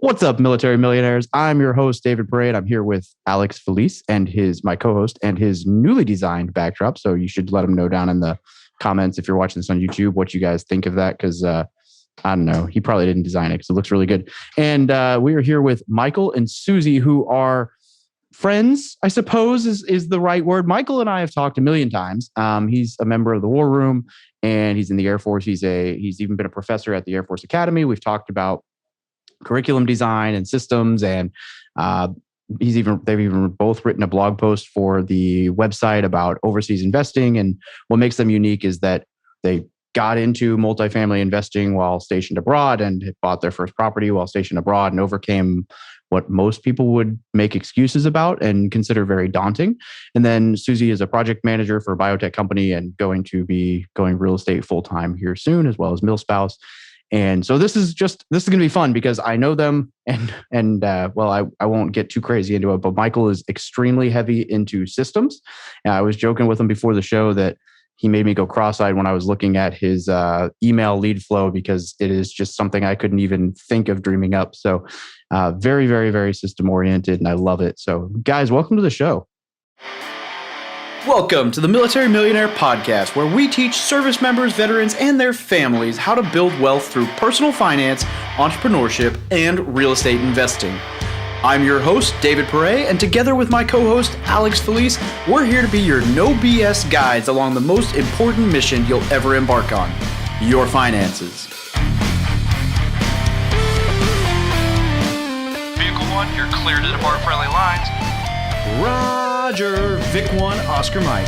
What's up, military millionaires? I'm your host, David Pere, and I'm here with Alex Felice and my co-host and his newly designed backdrop. So you should let him know down in the comments if you're watching this on YouTube what you guys think of that, because I don't know, he probably didn't design it because it looks really good. And we are here with Michael and Suzie, who are friends, I suppose is the right word. Michael and I have talked a million times. He's a member of the War Room, and he's in the Air Force. He's even been a professor at the Air Force Academy. We've talked about curriculum design and systems, and they've even both written a blog post for the website about overseas investing. And what makes them unique is that they got into multifamily investing while stationed abroad and had bought their first property while stationed abroad and overcame what most people would make excuses about and consider very daunting. And then Suzie is a project manager for a biotech company and going to be going real estate full-time here soon, as well as milspouse. And so this is going to be fun because I know them, and I won't get too crazy into it, but Michael is extremely heavy into systems. And I was joking with him before the show that he made me go cross-eyed when I was looking at his email lead flow, because it is just something I couldn't even think of dreaming up. So very, very, very system-oriented, and I love it. So guys, welcome to the show. Welcome to the Military Millionaire Podcast, where we teach service members, veterans, and their families how to build wealth through personal finance, entrepreneurship, and real estate investing. I'm your host, David Pere, and together with my co-host, Alex Felice, we're here to be your no BS guides along the most important mission you'll ever embark on, your finances. Vehicle 1, you're clear to depart friendly lines. Roger, Vic 1, Oscar Mike.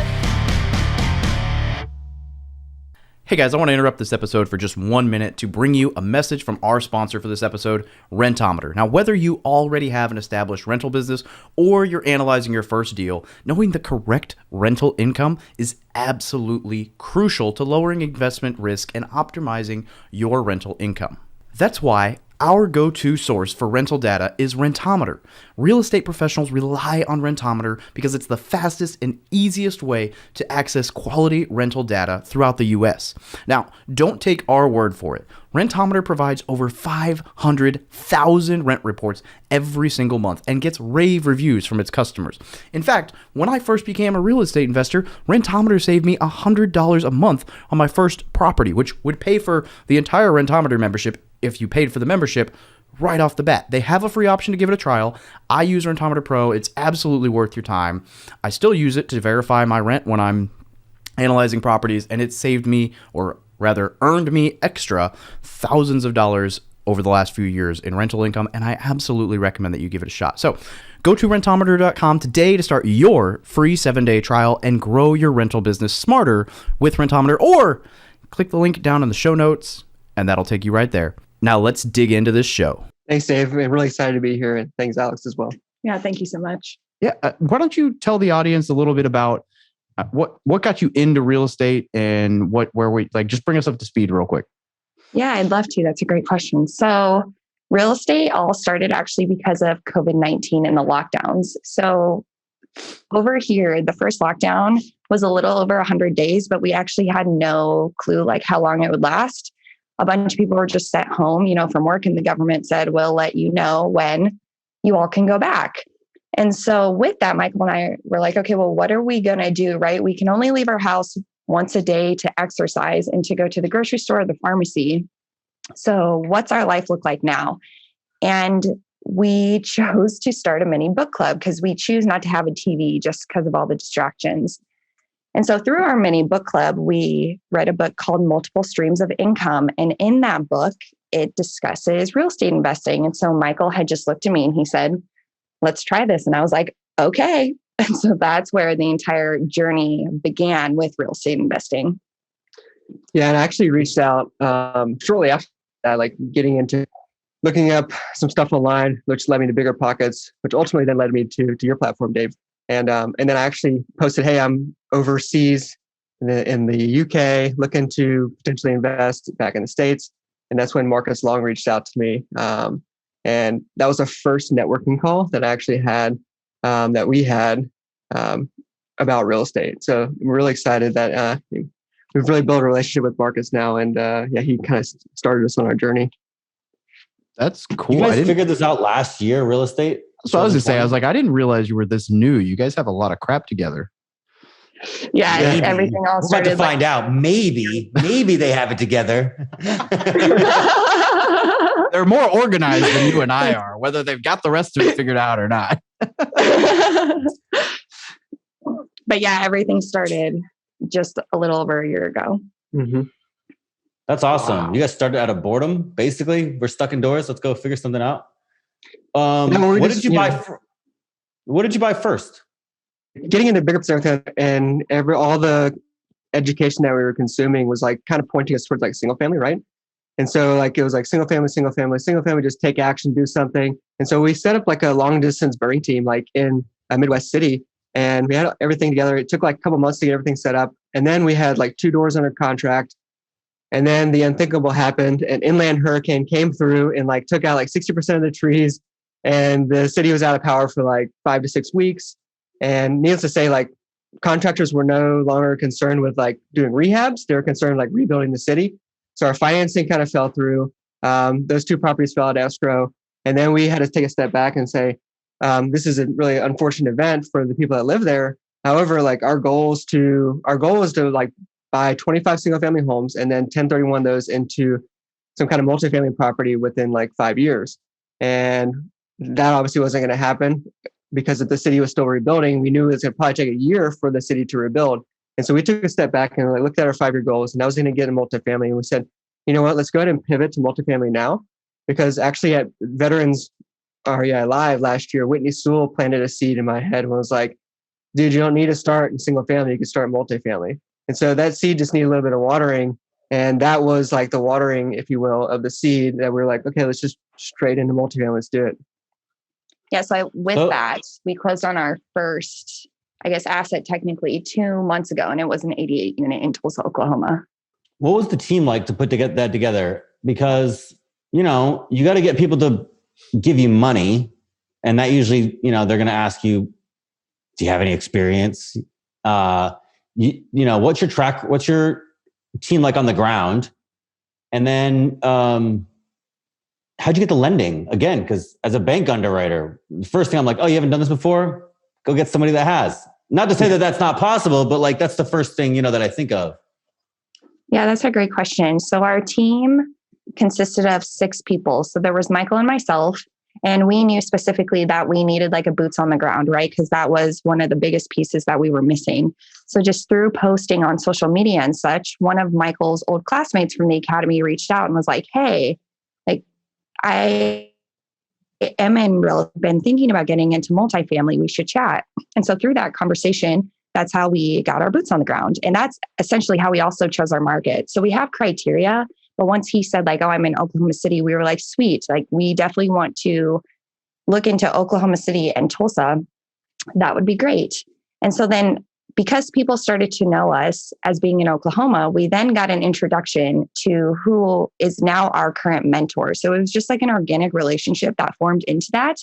Hey guys, I want to interrupt this episode for just 1 minute to bring you a message from our sponsor for this episode, Rentometer. Now, whether you already have an established rental business or you're analyzing your first deal, knowing the correct rental income is absolutely crucial to lowering investment risk and optimizing your rental income. That's why our go-to source for rental data is Rentometer. Real estate professionals rely on Rentometer because it's the fastest and easiest way to access quality rental data throughout the US. Now, don't take our word for it. Rentometer provides over 500,000 rent reports every single month and gets rave reviews from its customers. In fact, when I first became a real estate investor, Rentometer saved me $100 a month on my first property, which would pay for the entire Rentometer membership if you paid for the membership right off the bat. They have a free option to give it a trial. I use Rentometer Pro. It's absolutely worth your time. I still use it to verify my rent when I'm analyzing properties, and it saved me, or rather earned me extra thousands of dollars over the last few years in rental income, and I absolutely recommend that you give it a shot. So go to rentometer.com today to start your free 7-day trial and grow your rental business smarter with Rentometer, or click the link down in the show notes, and that'll take you right there. Now let's dig into this show. Thanks, Dave. I'm really excited to be here, and thanks, Alex, as well. Yeah, thank you so much. Yeah, why don't you tell the audience a little bit about what got you into real estate and just bring us up to speed real quick. Yeah, I'd love to. That's a great question. So real estate all started actually because of COVID-19 and the lockdowns. So over here, the first lockdown was a little over 100 days, but we actually had no clue how long it would last. A bunch of people were just sent home, from work, and the government said, we'll let you know when you all can go back. And so with that, Michael and I were like, okay, well, what are we going to do, right? We can only leave our house once a day to exercise and to go to the grocery store or the pharmacy. So what's our life look like now? And we chose to start a mini book club because we choose not to have a TV just because of all the distractions. And so through our mini book club, we read a book called Multiple Streams of Income. And in that book, it discusses real estate investing. And so Michael had just looked at me and he said, let's try this. And I was like, okay. And so that's where the entire journey began with real estate investing. Yeah, and I actually reached out shortly after that, getting into looking up some stuff online, which led me to Bigger Pockets, which ultimately then led me to your platform, Dave. And then I actually posted, hey, I'm overseas in the UK, looking to potentially invest back in the States. And that's when Marcus Long reached out to me. And that was the first networking call that I actually had, that we had about real estate. So I'm really excited that we've really built a relationship with Marcus now. And he kind of started us on our journey. That's cool. You guys figured this out last year, real estate? So I was gonna say, I was like, I didn't realize you were this new. You guys have a lot of crap together. Yeah, Maybe. everything all We're about started. to find out. Maybe they have it together. They're more organized than you and I are, whether they've got the rest of it figured out or not. But yeah, everything started just a little over a year ago. Mm-hmm. That's awesome. Wow. You guys started out of boredom. Basically, we're stuck indoors. Let's go figure something out. No, what did you buy? What did you buy first? Getting into bigger percent and all the education that we were consuming was like kind of pointing us towards like single family, right? And so like it was like single family, just take action, do something. And so we set up like a long distance birding team like in a Midwest city, and we had everything together. It took like a couple months to get everything set up, and then we had like 2 doors under contract. And then the unthinkable happened. An inland hurricane came through and like took out like 60% of the trees, and the city was out of power for like 5 to 6 weeks. And needless to say, like contractors were no longer concerned with like doing rehabs. They were concerned like rebuilding the city. So our financing kind of fell through. Those 2 properties fell out of escrow. And then we had to take a step back and say, this is a really unfortunate event for the people that live there. However, like our goal is to like buy 25 single family homes and then 1031 those into some kind of multifamily property within like 5 years. And that obviously wasn't going to happen because if the city was still rebuilding, we knew it was going to probably take a year for the city to rebuild. And so we took a step back and like looked at our 5-year goals, and I was going to get a multifamily. And we said, you know what, let's go ahead and pivot to multifamily now, because actually at Veterans REI Live last year, Whitney Sewell planted a seed in my head and was like, dude, you don't need to start in single family, you can start multifamily. And so that seed just needed a little bit of watering. And that was like the watering, if you will, of the seed that we're like, okay, let's just straight into multifamily, let's do it. Yeah, so with that, we closed on our first, I guess, asset technically 2 months ago, and it was an 88 unit in Tulsa, Oklahoma. What was the team like to put that together? Because, you know, you got to get people to give you money, and that usually, you know, they're going to ask you, do you have any experience? You know, what's your team like on the ground? And then, how'd you get the lending? Again, because as a bank underwriter, the first thing I'm like, oh, you haven't done this before? Go get somebody that has. Not to say that that's not possible, but like that's the first thing, you know, that I think of. Yeah, that's a great question. So our team consisted of 6 people. So there was Michael and myself, and we knew specifically that we needed like a boots on the ground, right? Because that was one of the biggest pieces that we were missing. So just through posting on social media and such, one of Michael's old classmates from the academy reached out and was like, hey, like I am been thinking about getting into multifamily. We should chat. And so through that conversation, that's how we got our boots on the ground. And that's essentially how we also chose our market. So we have criteria, but once he said like, oh, I'm in Oklahoma City, we were like, sweet. Like we definitely want to look into Oklahoma City and Tulsa. That would be great. And so then because people started to know us as being in Oklahoma, we then got an introduction to who is now our current mentor. So it was just like an organic relationship that formed into that.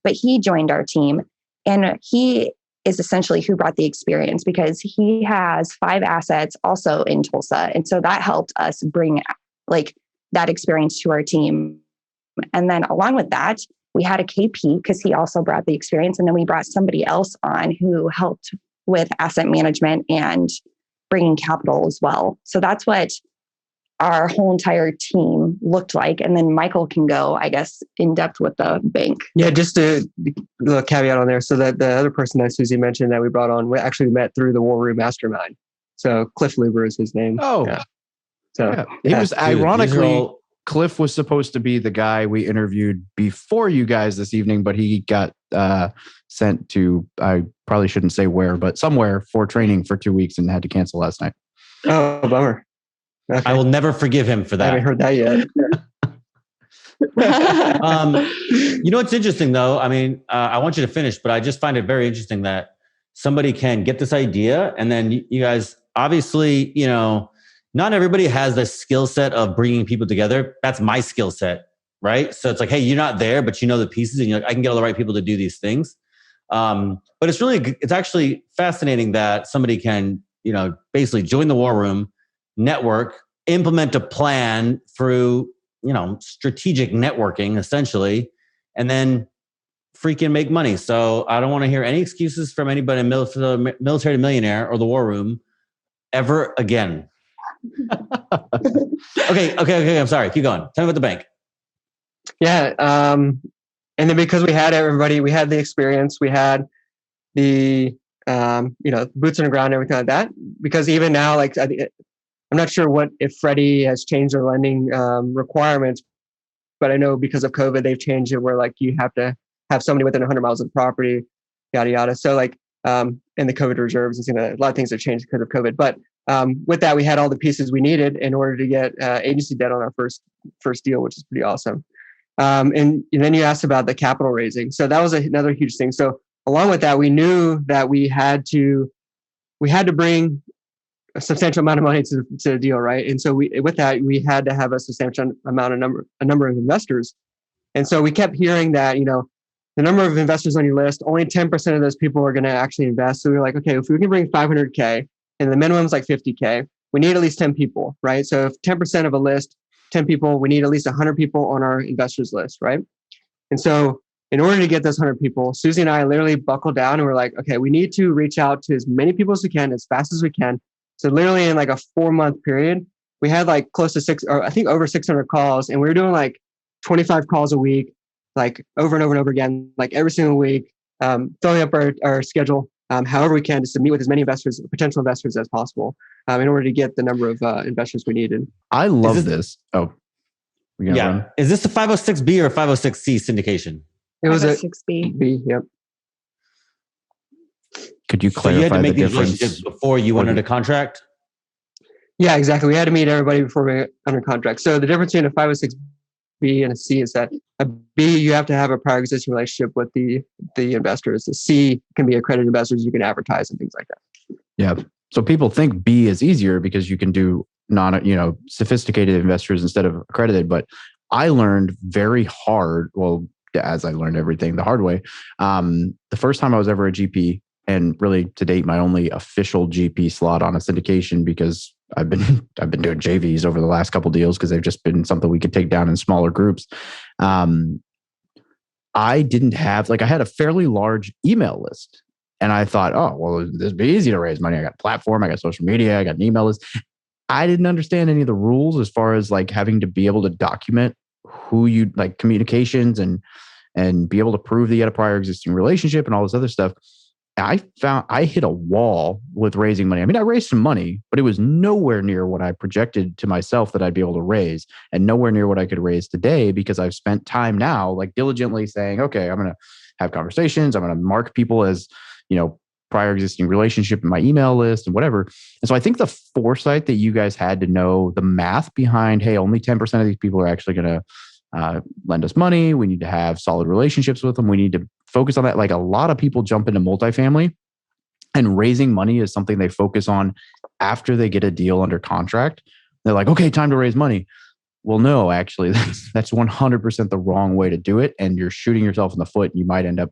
But he joined our team, and he is essentially who brought the experience because he has 5 assets also in Tulsa. And so that helped us bring like that experience to our team. And then along with that, we had a KP because he also brought the experience. And then we brought somebody else on who helped with asset management and bringing capital as well. So that's what our whole entire team looked like. And then Michael can go, I guess, in depth with the bank. Yeah, just a little caveat on there. So that the other person that Suzy mentioned that we brought on, we actually met through the War Room Mastermind. So Cliff Luber is his name. Oh, yeah. So yeah. It was Dude, ironically, Cliff was supposed to be the guy we interviewed before you guys this evening, but he got sent to, I probably shouldn't say where, but somewhere for training for 2 weeks and had to cancel last night. Oh, bummer. Okay. I will never forgive him for I that. haven't heard that yet. You know what's interesting though? I mean, I want you to finish, but I just find it very interesting that somebody can get this idea, and then you guys obviously, you know, not everybody has the skill set of bringing people together. That's my skill set, right? So it's like, hey, you're not there, but you know the pieces, and you're like, I can get all the right people to do these things. But it's actually fascinating that somebody can, you know, basically join the war room, network, implement a plan through strategic networking essentially, and then freaking make money. So I don't want to hear any excuses from anybody in Military to Millionaire or the War Room ever again. Okay. I'm sorry. Keep going. Tell me about the bank. Yeah. And then because we had everybody, we had the experience, we had the, boots on the ground, everything like that. Because even now, like, I'm not sure if Freddie has changed their lending requirements, but I know because of COVID, they've changed it where like you have to have somebody within 100 miles of the property, yada, yada. So like, and the COVID reserves, a lot of things have changed because of COVID. But with that, we had all the pieces we needed in order to get agency debt on our first deal, which is pretty awesome. And then you asked about the capital raising. So that was another huge thing. So along with that, we knew that we had to bring a substantial amount of money to the deal, right? And so we had to have a substantial a number of investors. And so we kept hearing that, the number of investors on your list, only 10% of those people are going to actually invest. So we were like, okay, if we can bring 500K and the minimum is like 50K, we need at least 10 people, right? So if 10% of a list, 10 people, we need at least 100 people on our investors list, right? And so in order to get those 100 people, Suzy and I literally buckled down and we're like, okay, we need to reach out to as many people as we can, as fast as we can. So literally in like a 4-month period, we had like close to over 600 calls, and we were doing like 25 calls a week, like over and over and over again, like every single week, filling up our schedule, however we can, to meet with as many potential investors as possible, in order to get the number of investors we needed. I love this. Oh, yeah. Run? Is this a 506B or a 506C syndication? It was a 506B. B. Yep. Could you clarify you had to make the these difference relationships before you went under contract? Yeah, exactly. We had to meet everybody before we went under contract. So the difference between a 506B and a C is that a B, you have to have a prior existing relationship with the investors. A C can be accredited investors. You can advertise and things like that. Yeah. So people think B is easier because you can do sophisticated investors instead of accredited. But I learned very hard. Well, as I learned everything the hard way. The first time I was ever a GP, and really to date, my only official GP slot on a syndication, because I've been doing JVs over the last couple deals because they've just been something we could take down in smaller groups. I didn't have I had a fairly large email list, and I thought, oh, well, this would be easy to raise money. I got a platform, I got social media, I got an email list. I didn't understand any of the rules as far as like having to be able to document who you like communications and be able to prove that you had a prior existing relationship and all this other stuff. I found I hit a wall with raising money. I mean, I raised some money, but it was nowhere near what I projected to myself that I'd be able to raise, and nowhere near what I could raise today, because I've spent time now like diligently saying, okay, I'm going to have conversations. I'm going to mark people as, prior existing relationship in my email list and whatever. And so I think the foresight that you guys had to know the math behind, hey, only 10% of these people are actually going to lend us money. We need to have solid relationships with them. We need to focus on that. Like a lot of people jump into multifamily, and raising money is something they focus on after they get a deal under contract. They're like, okay, time to raise money. Well, no, actually that's 100% the wrong way to do it. And you're shooting yourself in the foot. You might end up,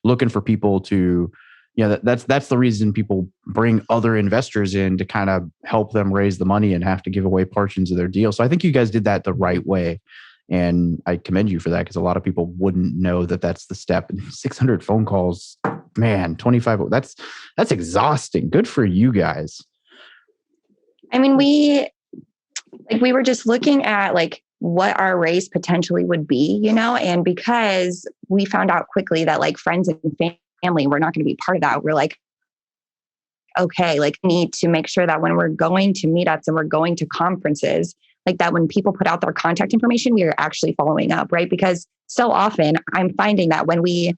looking for people to, that's the reason people bring other investors in to kind of help them raise the money and have to give away portions of their deal. So I think you guys did that the right way. And I commend you for that, because a lot of people wouldn't know that that's the step. And 600 phone calls, man, 25, that's exhausting. Good for you guys. I mean, we were just looking at like what our raise potentially would be, and because we found out quickly that like friends and family were not going to be part of that, we're like, okay, like need to make sure that when we're going to meetups and we're going to conferences, like that when people put out their contact information, we are actually following up, right? Because so often I'm finding that when we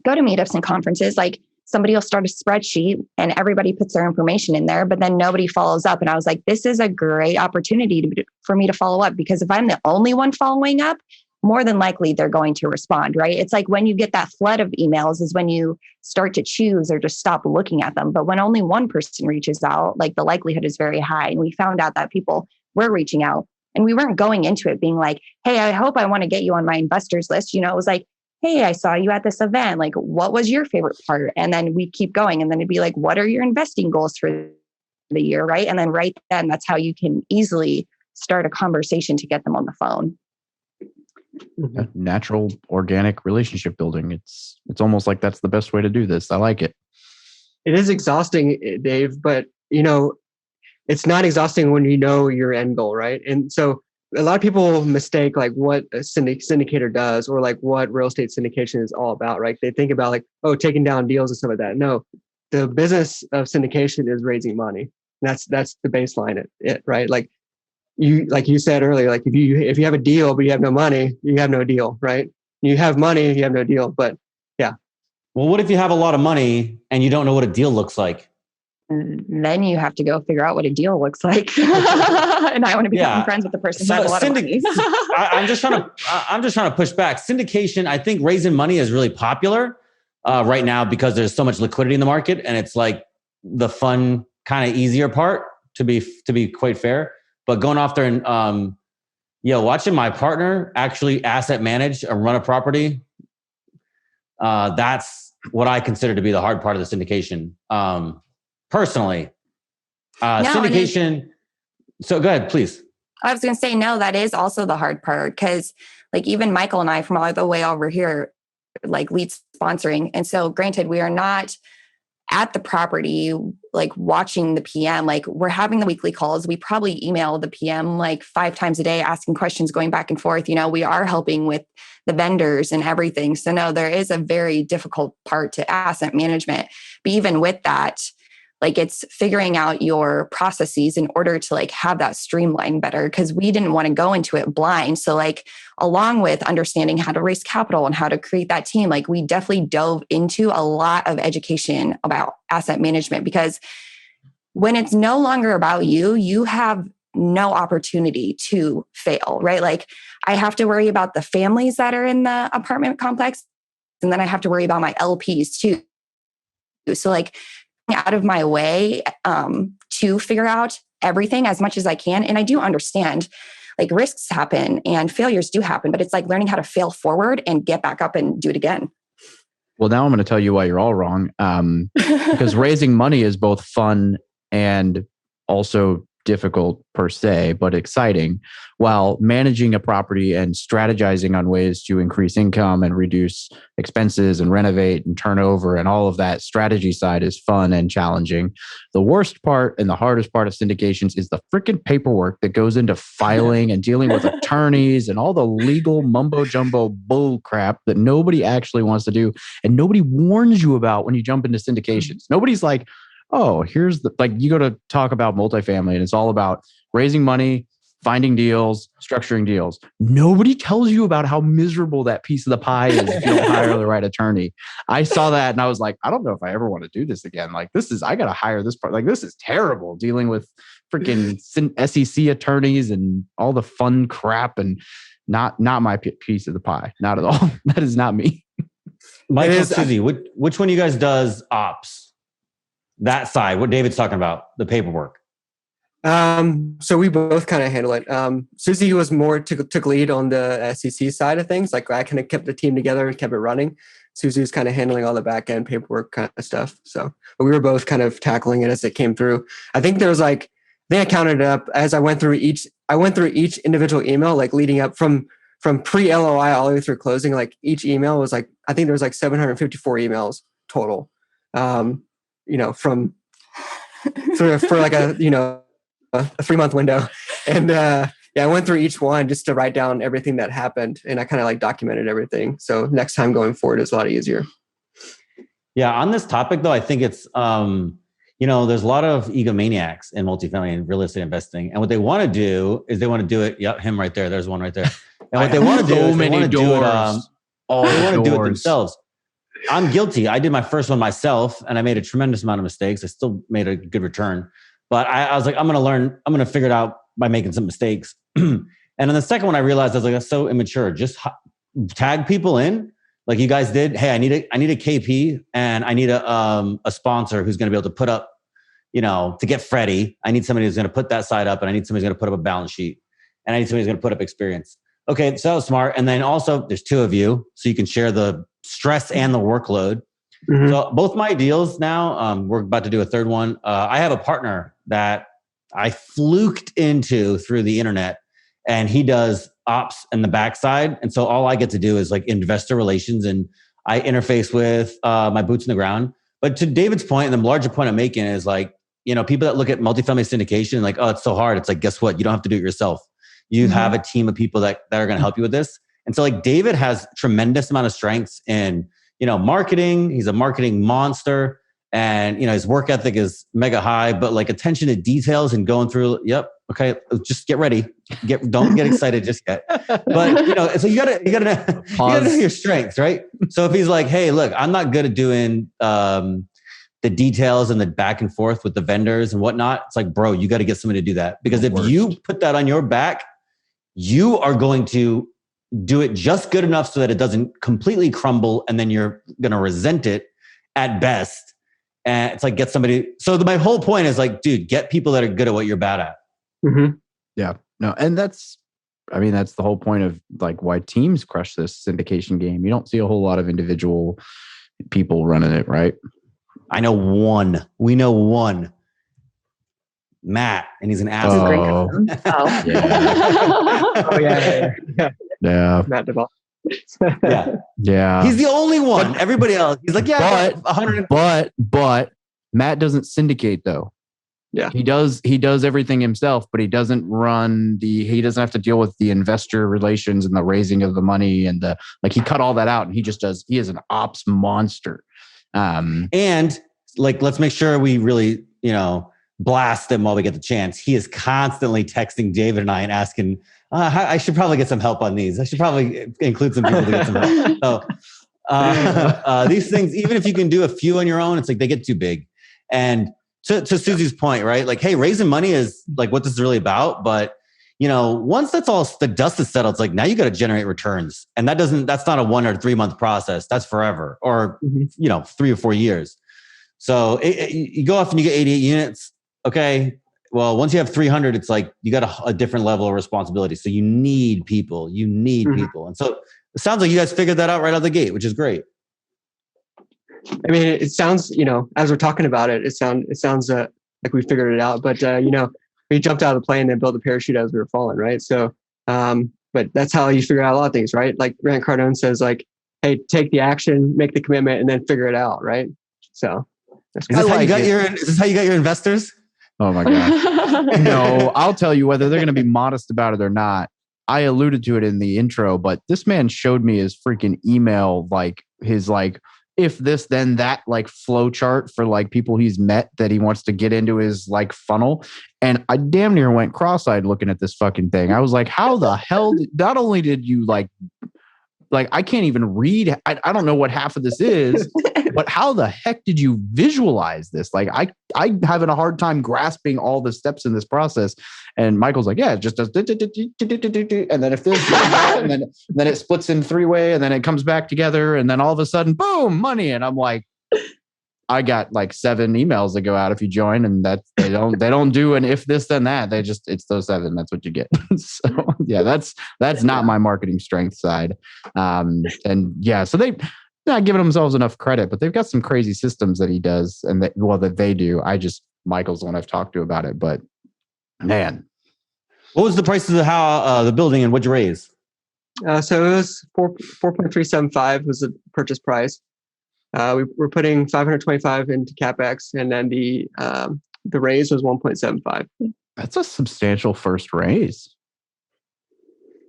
go to meetups and conferences, like somebody will start a spreadsheet and everybody puts their information in there, but then nobody follows up. And I was like, this is a great opportunity for me to follow up, because if I'm the only one following up, more than likely they're going to respond, right? It's like when you get that flood of emails is when you start to choose or just stop looking at them. But when only one person reaches out, like the likelihood is very high. And we found out that people were reaching out, and we weren't going into it being like, hey, I hope I want to get you on my investors list. It was like, hey, I saw you at this event. Like, what was your favorite part? And then we keep going. And then it'd be like, what are your investing goals for the year, right? And then right then, that's how you can easily start a conversation to get them on the phone. Natural, organic relationship building. It's almost like that's the best way to do this. I like it. It is exhausting, Dave, but it's not exhausting when you know your end goal, right? And so a lot of people mistake like what a syndicator does or like what real estate syndication is all about, right? They think about like, oh, taking down deals and stuff like that. No, the business of syndication is raising money. That's the baseline, right? Like you said earlier, like if you have a deal but you have no money, you have no deal, right? You have money, you have no deal. But yeah. Well, what if you have a lot of money and you don't know what a deal looks like? Then you have to go figure out what a deal looks like. And I want to become friends with the person who has a lot of money. I'm just trying to push back. Syndication, I think raising money is really popular right now because there's so much liquidity in the market, and it's like the fun, kind of easier part to be quite fair. But going off there and watching my partner actually asset manage and run a property, that's what I consider to be the hard part of the syndication. Personally, syndication. So go ahead, please. I was going to say, no, that is also the hard part, because like even Michael and I from all the way over here, like lead sponsoring. And so granted, we are not at the property, like watching the PM, like we're having the weekly calls. We probably email the PM like 5 times a day, asking questions, going back and forth. We are helping with the vendors and everything. So no, there is a very difficult part to asset management. But even with that, like it's figuring out your processes in order to like have that streamline better, because we didn't want to go into it blind. So like along with understanding how to raise capital and how to create that team, like we definitely dove into a lot of education about asset management, because when it's no longer about you, you have no opportunity to fail, right? Like I have to worry about the families that are in the apartment complex, and then I have to worry about my LPs too. So like out of my way to figure out everything as much as I can. And I do understand like risks happen and failures do happen, but it's like learning how to fail forward and get back up and do it again. Well, now I'm going to tell you why you're all wrong. Because raising money is both fun and also difficult per se, but exciting, while managing a property and strategizing on ways to increase income and reduce expenses and renovate and turnover and all of that strategy side is fun and challenging. The worst part and the hardest part of syndications is the freaking paperwork that goes into filing and dealing with attorneys and all the legal mumbo jumbo bull crap that nobody actually wants to do and nobody warns you about when you jump into syndications. Nobody's like, oh, here's you go to talk about multifamily and it's all about raising money, finding deals, structuring deals. Nobody tells you about how miserable that piece of the pie is if you don't hire the right attorney. I saw that and I was like, I don't know if I ever want to do this again. Like I got to hire this part. Like this is terrible, dealing with freaking SEC attorneys and all the fun crap, and not my piece of the pie. Not at all. That is not me. Michael and Suzy, which one of you guys does ops? That side, what David's talking about, the paperwork. So we both kind of handle it. Suzy was more took lead on the SEC side of things. Like I kind of kept the team together and kept it running. Suzy was kind of handling all the back end paperwork kind of stuff. So but we were both kind of tackling it as it came through. I think there was I counted it up as I went through each individual email, like leading up from pre-LOI all the way through closing. Like each email was I think there was 754 emails total. From for a 3-month window. And I went through each one just to write down everything that happened, and I kind of documented everything. So next time going forward is a lot easier. Yeah. On this topic though, I think it's, there's a lot of egomaniacs in multifamily and real estate investing. And what they want to do is they want to do it. Yep. Him right there. There's one right there. And what they want to do is they want to do it themselves. I'm guilty. I did my first one myself and I made a tremendous amount of mistakes. I still made a good return, but I was like, I'm going to learn. I'm going to figure it out by making some mistakes. And on the second one, I realized I was like, that's so immature. Just tag people in like you guys did. Hey, I need a KP and I need a sponsor who's going to be able to put up, to get Freddie. I need somebody who's going to put that side up, and I need somebody who's going to put up a balance sheet, and I need somebody who's going to put up experience. Okay. So that was smart. And then also there's 2 of you, so you can share the stress and the workload. Mm-hmm. So both my deals now, we're about to do a third one. I have a partner that I fluked into through the internet, and he does ops in the backside. And so all I get to do is like investor relations, and I interface with my boots in the ground. But to David's point, and the larger point I'm making is like, people that look at multifamily syndication, like, oh, it's so hard. It's like, guess what? You don't have to do it yourself. You have a team of people that are going to help you with this. And so like David has tremendous amount of strengths in, marketing. He's a marketing monster, and, his work ethic is mega high, but like attention to details and going through, yep. Okay. Just get ready. Don't get excited just yet. But, so you gotta know your strengths, right? So if he's like, hey, look, I'm not good at doing, the details and the back and forth with the vendors and whatnot. It's like, bro, you got to get somebody to do that, because if you put that on your back, you are going to do it just good enough so that it doesn't completely crumble, and then you're going to resent it at best. And it's like, get somebody. So my whole point is like, dude, get people that are good at what you're bad at. Mm-hmm. Yeah, no. And that's the whole point of like why teams crush this syndication game. You don't see a whole lot of individual people running it, right? I know one. We know one. Matt, and he's an asshole. Yeah. Matt Duvall. Yeah. He's the only one. Everybody else, he's like, but 100. But Matt doesn't syndicate though. Yeah. He does everything himself, but he doesn't have to deal with the investor relations and the raising of the money and he cut all that out, and he is an ops monster. And like, let's make sure we really, blast him while we get the chance. He is constantly texting David and I and asking, I should probably get some help on these. I should probably include some people to get some help. So these things, even if you can do a few on your own, it's like they get too big. And to Susie's point, right? Like, hey, raising money is like what this is really about. But, once that's all, the dust is settled, it's like, now you got to generate returns. And that's not a 1 or 3 month process. That's forever, or, 3 or 4 years. So you go off and you get 88 units. Okay. Well, once you have 300, it's like you got a different level of responsibility. So you need people. People. And so it sounds like you guys figured that out right out of the gate, which is great. I mean, it sounds, as we're talking about it, it sounds like we figured it out. But, we jumped out of the plane and built a parachute as we were falling, right? So, but that's how you figure out a lot of things, right? Like Grant Cardone says, like, hey, take the action, make the commitment, and then figure it out, right? So is this how you got your investors? Oh my God. No, I'll tell you whether they're going to be modest about it or not. I alluded to it in the intro, but this man showed me his freaking email, like his if this, then that flow chart for people he's met that he wants to get into his funnel. And I damn near went cross-eyed looking at this fucking thing. I was like, how the hell not only did you I can't even read. I don't know what half of this is, but how the heck did you visualize this? I'm having a hard time grasping all the steps in this process. And Michael's like, yeah, it just does, and then if this, and then it splits in 3-way, and then it comes back together, and then all of a sudden, boom, money. And I'm like, I got 7 emails that go out if you join, and that they don't do an if this then that. It's those 7. That's what you get. So yeah, that's not my marketing strength side. And yeah, so they're not giving themselves enough credit, but they've got some crazy systems that he does and that they do. Michael's the one I've talked to about it, but man, what was the price of the building and what'd you raise? So it was 4.375 was the purchase price. We're putting 525 into CapEx, and then the raise was 1.75. That's a substantial first raise.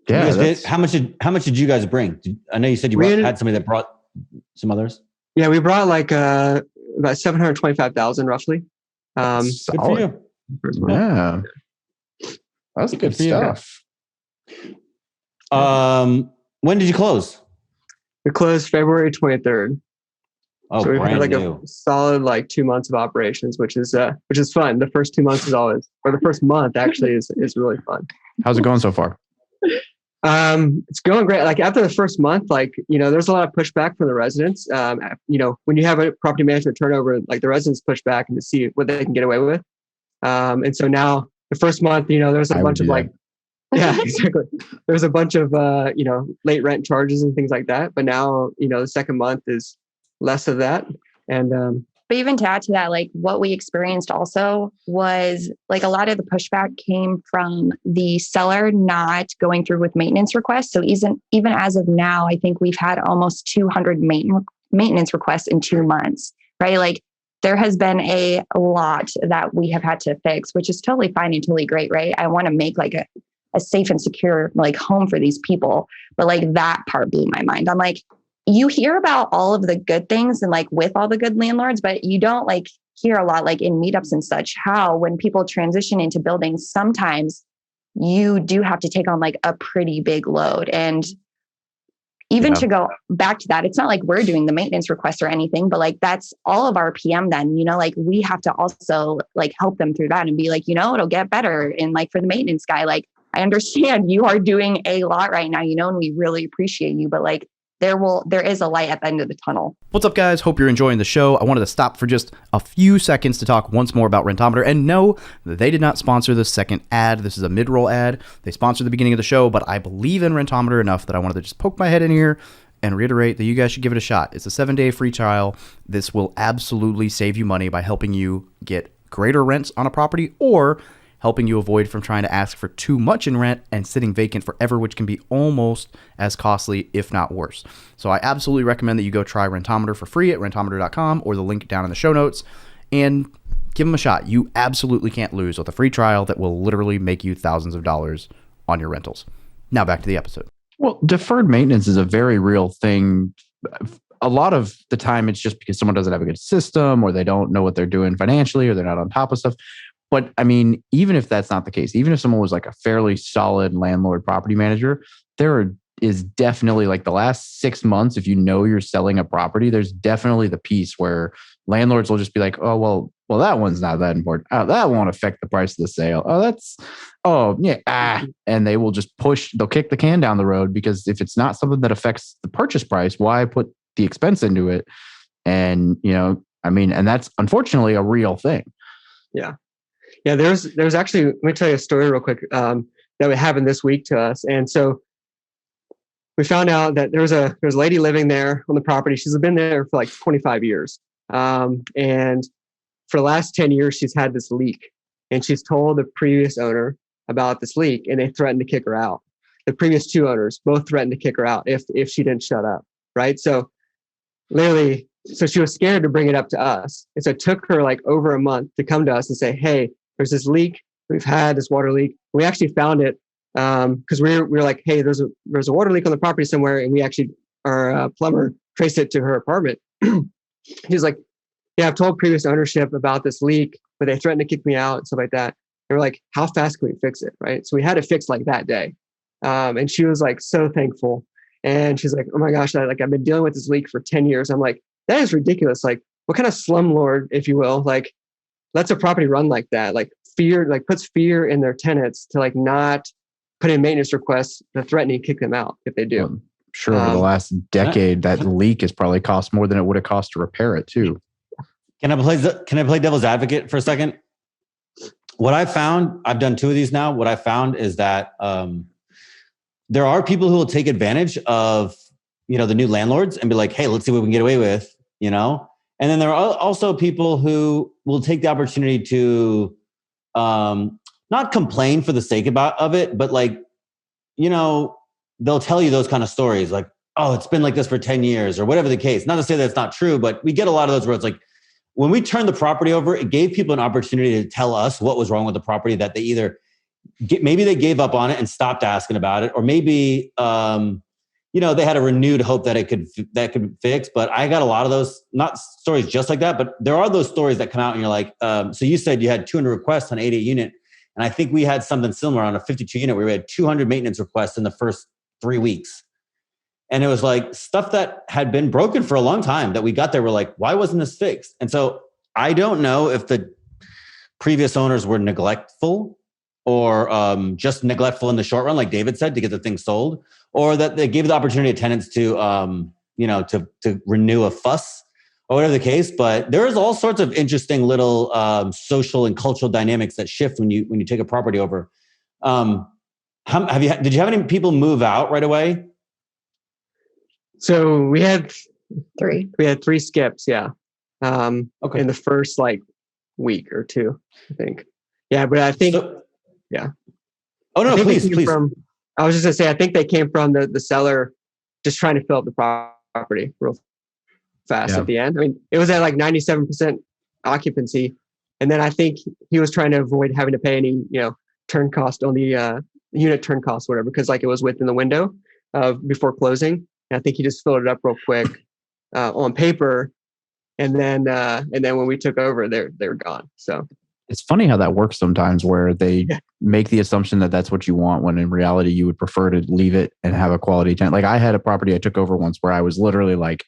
Yeah. How much did you guys bring? I know you said had somebody that brought some others. Yeah, we brought about 725,000 roughly. Good for you. Yeah, that's good stuff. When did you close? We closed February 23rd. Oh, so we've had new. A solid 2 months of operations, which is fun. The first 2 months the first month actually is really fun. How's it going so far? It's going great. After the first month, there's a lot of pushback from the residents. When you have a property management turnover, the residents push back and to see what they can get away with. And so now the first month, there's a bunch of yeah, exactly. There's a bunch of, late rent charges and things like that. But now, the second month is less of that. And But even to add to that, like what we experienced also was like a lot of the pushback came from the seller not going through with maintenance requests. So even as of now, I think we've had almost 200 maintenance requests in 2 months, right? Like there has been a lot that we have had to fix, which is totally fine and totally great, right? I want to make like a safe and secure like home for these people. But like that part blew my mind. I'm like, you hear about all of the good things and like with all the good landlords, but you don't like hear a lot like in meetups and such, how when people transition into buildings, sometimes you do have to take on like a pretty big load. And even to go back to that, it's not like we're doing the maintenance request or anything, but like that's all of our PM then, like we have to also like help them through that and be like, it'll get better. And like for the maintenance guy, like I understand you are doing a lot right now, and we really appreciate you, but like there is a light at the end of the tunnel. What's up, guys? Hope you're enjoying the show. I wanted to stop for just a few seconds to talk once more about Rentometer. And no, they did not sponsor the second ad. This is a mid-roll ad. They sponsored the beginning of the show, but I believe in Rentometer enough that I wanted to just poke my head in here and reiterate that you guys should give it a shot. It's a 7-day free trial. This will absolutely save you money by helping you get greater rents on a property or helping you avoid from trying to ask for too much in rent and sitting vacant forever, which can be almost as costly, if not worse. So I absolutely recommend that you go try Rentometer for free at rentometer.com or the link down in the show notes and give them a shot. You absolutely can't lose with a free trial that will literally make you thousands of dollars on your rentals. Now back to the episode. Well, deferred maintenance is a very real thing. A lot of the time, it's just because someone doesn't have a good system or they don't know what they're doing financially or they're not on top of stuff. But I mean, even if that's not the case, even if someone was like a fairly solid landlord property manager, there is definitely like the last 6 months, if you're selling a property, there's definitely the piece where landlords will just be like, oh, well, that one's not that important. Oh, that won't affect the price of the sale. And they will just they'll kick the can down the road because if it's not something that affects the purchase price, why put the expense into it? And, and that's unfortunately a real thing. Yeah. Yeah, there's actually, let me tell you a story real quick that happened this week to us. And so we found out that there's a lady living there on the property. She's been there for like 25 years. And for the last 10 years, she's had this leak. And she's told the previous owner about this leak and they threatened to kick her out. The previous 2 owners both threatened to kick her out if she didn't shut up, right? So literally, so she was scared to bring it up to us. And so it took her like over a month to come to us and say, hey, there's this leak. We've had this water leak. We actually found it because we were like, hey, there's a water leak on the property somewhere. And we actually, our plumber traced it to her apartment. He's like, yeah, I've told previous ownership about this leak, but they threatened to kick me out and stuff like that. They were like, how fast can we fix it? Right. So we had it fixed like that day. And she was like, so thankful. And she's like, oh my gosh, I've been dealing with this leak for 10 years. I'm like, that is ridiculous. Like what kind of slumlord, if you will, like lets a property run like that, like fear, like puts fear in their tenants to like not put in maintenance requests to threatening to kick them out if they do. Well, sure. Over the last decade, that leak has probably cost more than it would have cost to repair it too. Can I play devil's advocate for a second? What I found, I've done 2 of these now. What I found is that there are people who will take advantage of, the new landlords and be like, hey, let's see what we can get away with, And then there are also people who will take the opportunity to not complain for the sake of it, but like, they'll tell you those kind of stories like, oh, it's been like this for 10 years or whatever the case. Not to say that it's not true, but we get a lot of those where it's like, when we turned the property over, it gave people an opportunity to tell us what was wrong with the property that they either maybe they gave up on it and stopped asking about it, or maybe they had a renewed hope that it could fix. But I got a lot of those, not stories just like that, but there are those stories that come out and you're like, so you said you had 200 requests on 88 unit. And I think we had something similar on a 52 unit where we had 200 maintenance requests in the first 3 weeks. And it was like stuff that had been broken for a long time that we got there. We're like, why wasn't this fixed? And so I don't know if the previous owners were neglectful or just neglectful in the short run, like David said, to get the thing sold, or that they gave the opportunity to tenants to, to renew a fuss or whatever the case. But there's all sorts of interesting little social and cultural dynamics that shift when you take a property over. Did you have any people move out right away? So we had 3. We had 3 skips. Yeah. in the first like week or two, I think. Yeah, but I think, yeah. Oh no, please. I was just gonna say, I think they came from the seller just trying to fill up the property real fast at the end. I mean, it was at like 97% occupancy. And then I think he was trying to avoid having to pay any, turn cost on the unit turn cost, whatever, because like it was within the window before closing. And I think he just filled it up real quick on paper. And then when we took over, they were gone. So it's funny how that works sometimes, where they make the assumption that that's what you want, when in reality you would prefer to leave it and have a quality tenant. Like I had a property I took over once where I was literally like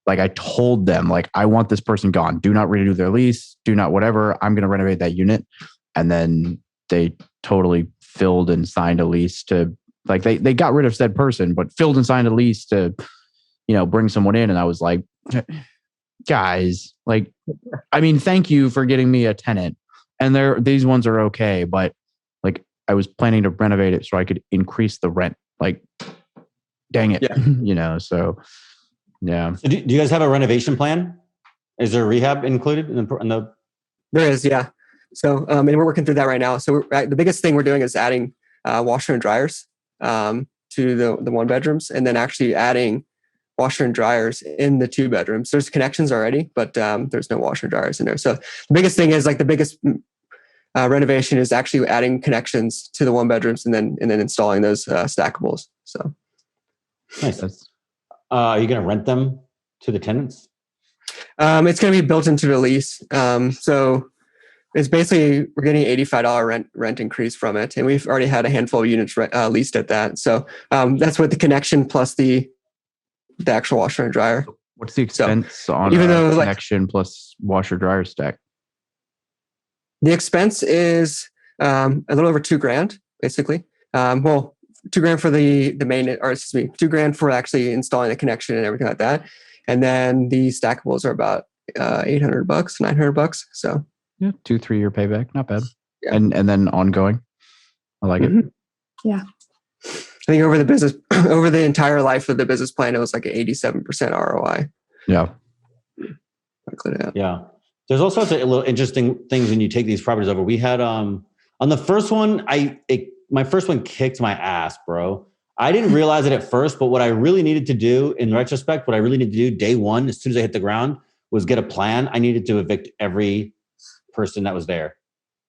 I told them, like, I want this person gone. Do not renew their lease. Do not whatever. I'm going to renovate that unit. And then they totally filled and signed a lease to, like, they got rid of said person, but filled and signed a lease to, bring someone in. And I was like, guys, like, I mean, thank you for getting me a tenant. And these ones are okay. But like, I was planning to renovate it so I could increase the rent. Like, dang it, so. Yeah. So do you guys have a renovation plan? Is there rehab included in the? There is, yeah. So, and we're working through that right now. So the biggest thing we're doing is adding washer and dryers to the one bedrooms, and then actually adding washer and dryers in the two bedrooms. There's connections already, but there's no washer and dryers in there. So the biggest thing is, like, the biggest renovation is actually adding connections to the one bedrooms and then installing those stackables. So nice. Are you going to rent them to the tenants? It's going to be built into the lease. So it's basically, we're getting $85 rent increase from it. And we've already had a handful of units leased at that. So that's with the connection plus the actual washer and dryer. What's the expense on even though connection plus washer dryer stack? The expense is a little over $2,000, basically. Well, $2,000 for the main, or excuse me, $2,000 for actually installing the connection and everything like that. And then the stackables are about $800, $900. So yeah, 2-3 year payback, not bad. Yeah. And then ongoing. I like it. Yeah. I think over the entire life of the business plan, it was like an 87% ROI. Yeah. Yeah. There's all sorts of little interesting things when you take these properties over. We had on the first one, my first one kicked my ass, bro. I didn't realize it at first, but what I really needed to do in retrospect, what I really needed to do day one, as soon as I hit the ground, was get a plan. I needed to evict every person that was there.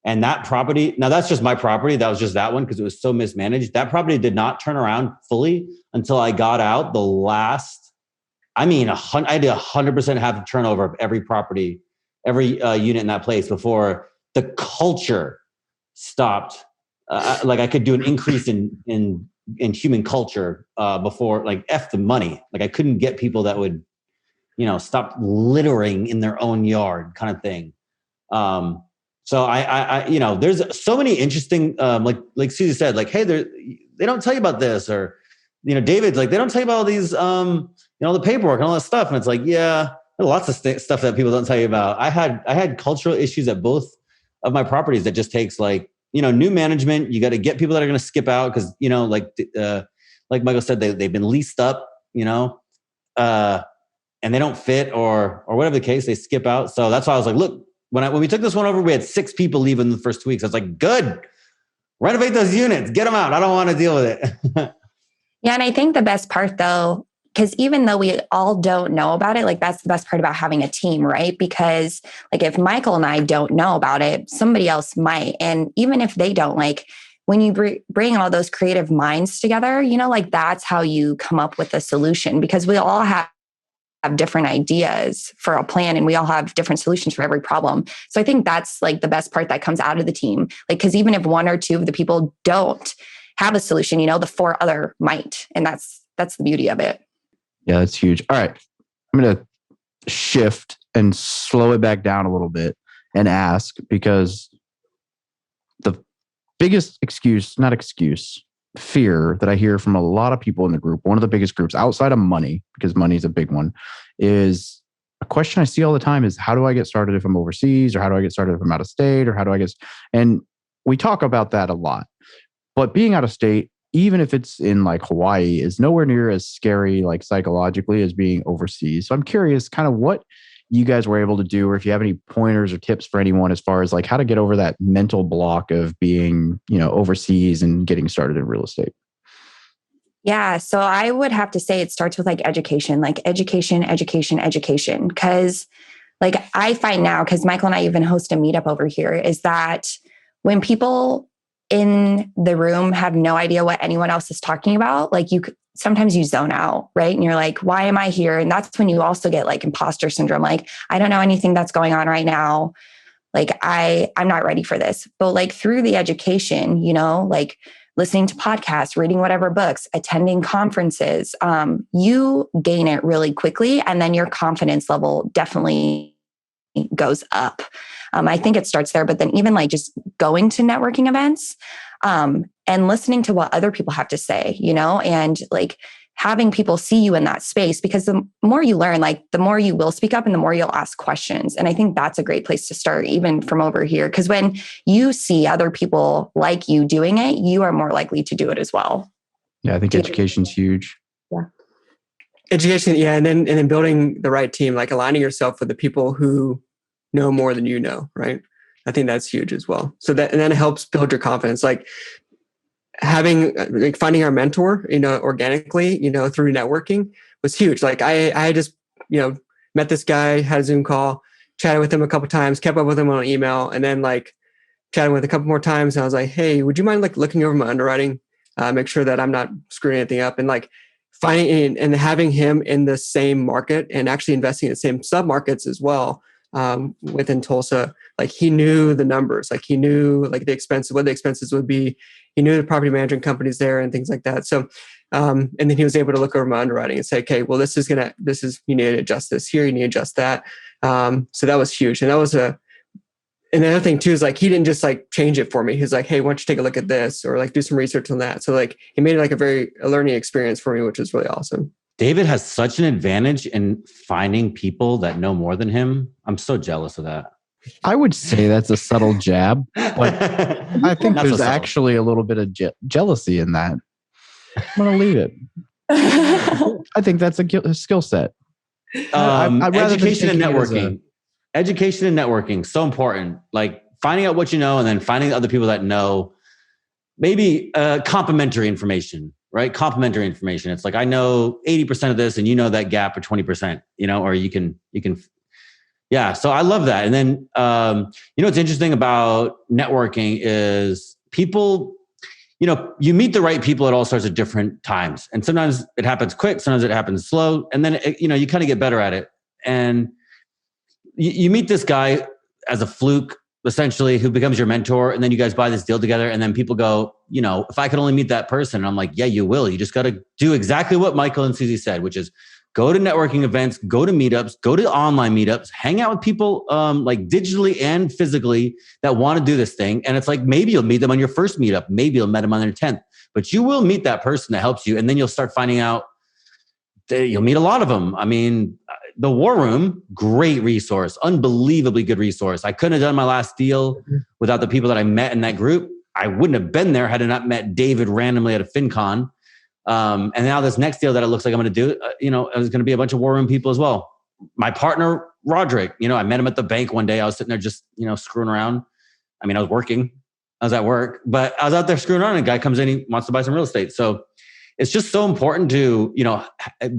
And that property, now that's just my property. That was just that one because it was so mismanaged. That property did not turn around fully until I got out the last, I did 100% have the turnover of every property, every unit in that place before the culture stopped. Like I could do an increase in human culture before, like, F the money. Like I couldn't get people that would, stop littering in their own yard kind of thing. So I there's so many interesting, like Suzy said, like, hey, they don't tell you about this, or, David's like, they don't tell you about all these, the paperwork and all that stuff. And it's like, yeah, there's lots of stuff that people don't tell you about. I had cultural issues at both of my properties that just takes, like, new management. You got to get people that are going to skip out because, like Michael said, they've been leased up, and they don't fit or whatever the case, they skip out. So that's why I was like, look, when we took this one over, we had 6 people leave in the first 2 weeks. I was like, good, renovate those units, get them out. I don't want to deal with it. Yeah. And I think the best part though, because even though we all don't know about it, like that's the best part about having a team, right? Because like if Michael and I don't know about it, somebody else might. And even if they don't, like when you bring all those creative minds together, like that's how you come up with a solution, because we all have different ideas for a plan and we all have different solutions for every problem. So I think that's like the best part that comes out of the team. Like, because even if 1 or 2 of the people don't have a solution, the 4 other might. And that's the beauty of it. Yeah, that's huge. All right. I'm going to shift and slow it back down a little bit and ask, because the biggest fear that I hear from a lot of people in the group, one of the biggest groups outside of money, because money is a big one, is a question I see all the time is, how do I get started if I'm overseas? Or how do I get started if I'm out of state? Or how do I get, and we talk about that a lot, but being out of state, even if it's in like Hawaii, is nowhere near as scary, like psychologically, as being overseas. So I'm curious kind of what you guys were able to do, or if you have any pointers or tips for anyone as far as like how to get over that mental block of being, overseas and getting started in real estate. Yeah. So I would have to say it starts with like education. Cause like I find now, because Michael and I even host a meetup over here, is that when people in the room have no idea what anyone else is talking about, like sometimes you zone out, right? And you're like, why am I here? And that's when you also get like imposter syndrome. Like, I don't know anything that's going on right now. Like I'm not ready for this. But like through the education, like listening to podcasts, reading whatever books, attending conferences, you gain it really quickly. And then your confidence level definitely goes up. I think it starts there, but then even like just going to networking events and listening to what other people have to say, and like having people see you in that space, because the more you learn, like the more you will speak up and the more you'll ask questions. And I think that's a great place to start, even from over here, because when you see other people like you doing it, you are more likely to do it as well. Yeah, I think education's huge. Yeah. Education, yeah, and then building the right team, like aligning yourself with the people who know more than you know, right? I think that's huge as well. So and then it helps build your confidence. Like finding our mentor, organically, through networking was huge. Like I just, met this guy, had a Zoom call, chatted with him a couple of times, kept up with him on email, and then like chatted with a couple more times. And I was like, hey, would you mind like looking over my underwriting, make sure that I'm not screwing anything up, and like finding and having him in the same market and actually investing in the same sub-markets as well. Within Tulsa, like he knew the numbers, like he knew like what the expenses would be. He knew the property management companies there and things like that. So, and then he was able to look over my underwriting and say, okay, well, you need to adjust this here, you need to adjust that. So that was huge. And that was and the other thing too, is like, he didn't just like change it for me. He's like, hey, why don't you take a look at this, or like do some research on that. So like, he made it like a learning experience for me, which was really awesome. David has such an advantage in finding people that know more than him. I'm so jealous of that. I would say that's a subtle jab, but I think there's actually a little bit of jealousy in that. I'm going to leave it. I think that's a skill set. Education and networking. Education and networking, so important. Like finding out what you know and then finding other people that know maybe complementary information. Right? Complementary information. It's like, I know 80% of this and you know that gap or 20%, or you can, yeah. So I love that. And then, what's interesting about networking is people, you meet the right people at all sorts of different times. And sometimes it happens quick, sometimes it happens slow. And then, you kind of get better at it. And you meet this guy as a fluke, essentially, who becomes your mentor. And then you guys buy this deal together. And then people go, if I could only meet that person. And I'm like, yeah, you will. You just got to do exactly what Michael and Suzie said, which is go to networking events, go to meetups, go to online meetups, hang out with people like digitally and physically that want to do this thing. And it's like, maybe you'll meet them on your first meetup. Maybe you'll meet them on their 10th, but you will meet that person that helps you. And then you'll start finding out that you'll meet a lot of them. I mean, the War Room, great resource, unbelievably good resource. I couldn't have done my last deal without the people that I met in that group. I wouldn't have been there had I not met David randomly at a FinCon. And now this next deal that it looks like I'm going to do, there's going to be a bunch of War Room people as well. My partner, Roderick, I met him at the bank one day. I was sitting there just, screwing around. I mean, I was working. I was at work, but I was out there screwing around and a guy comes in, he wants to buy some real estate. So it's just so important to,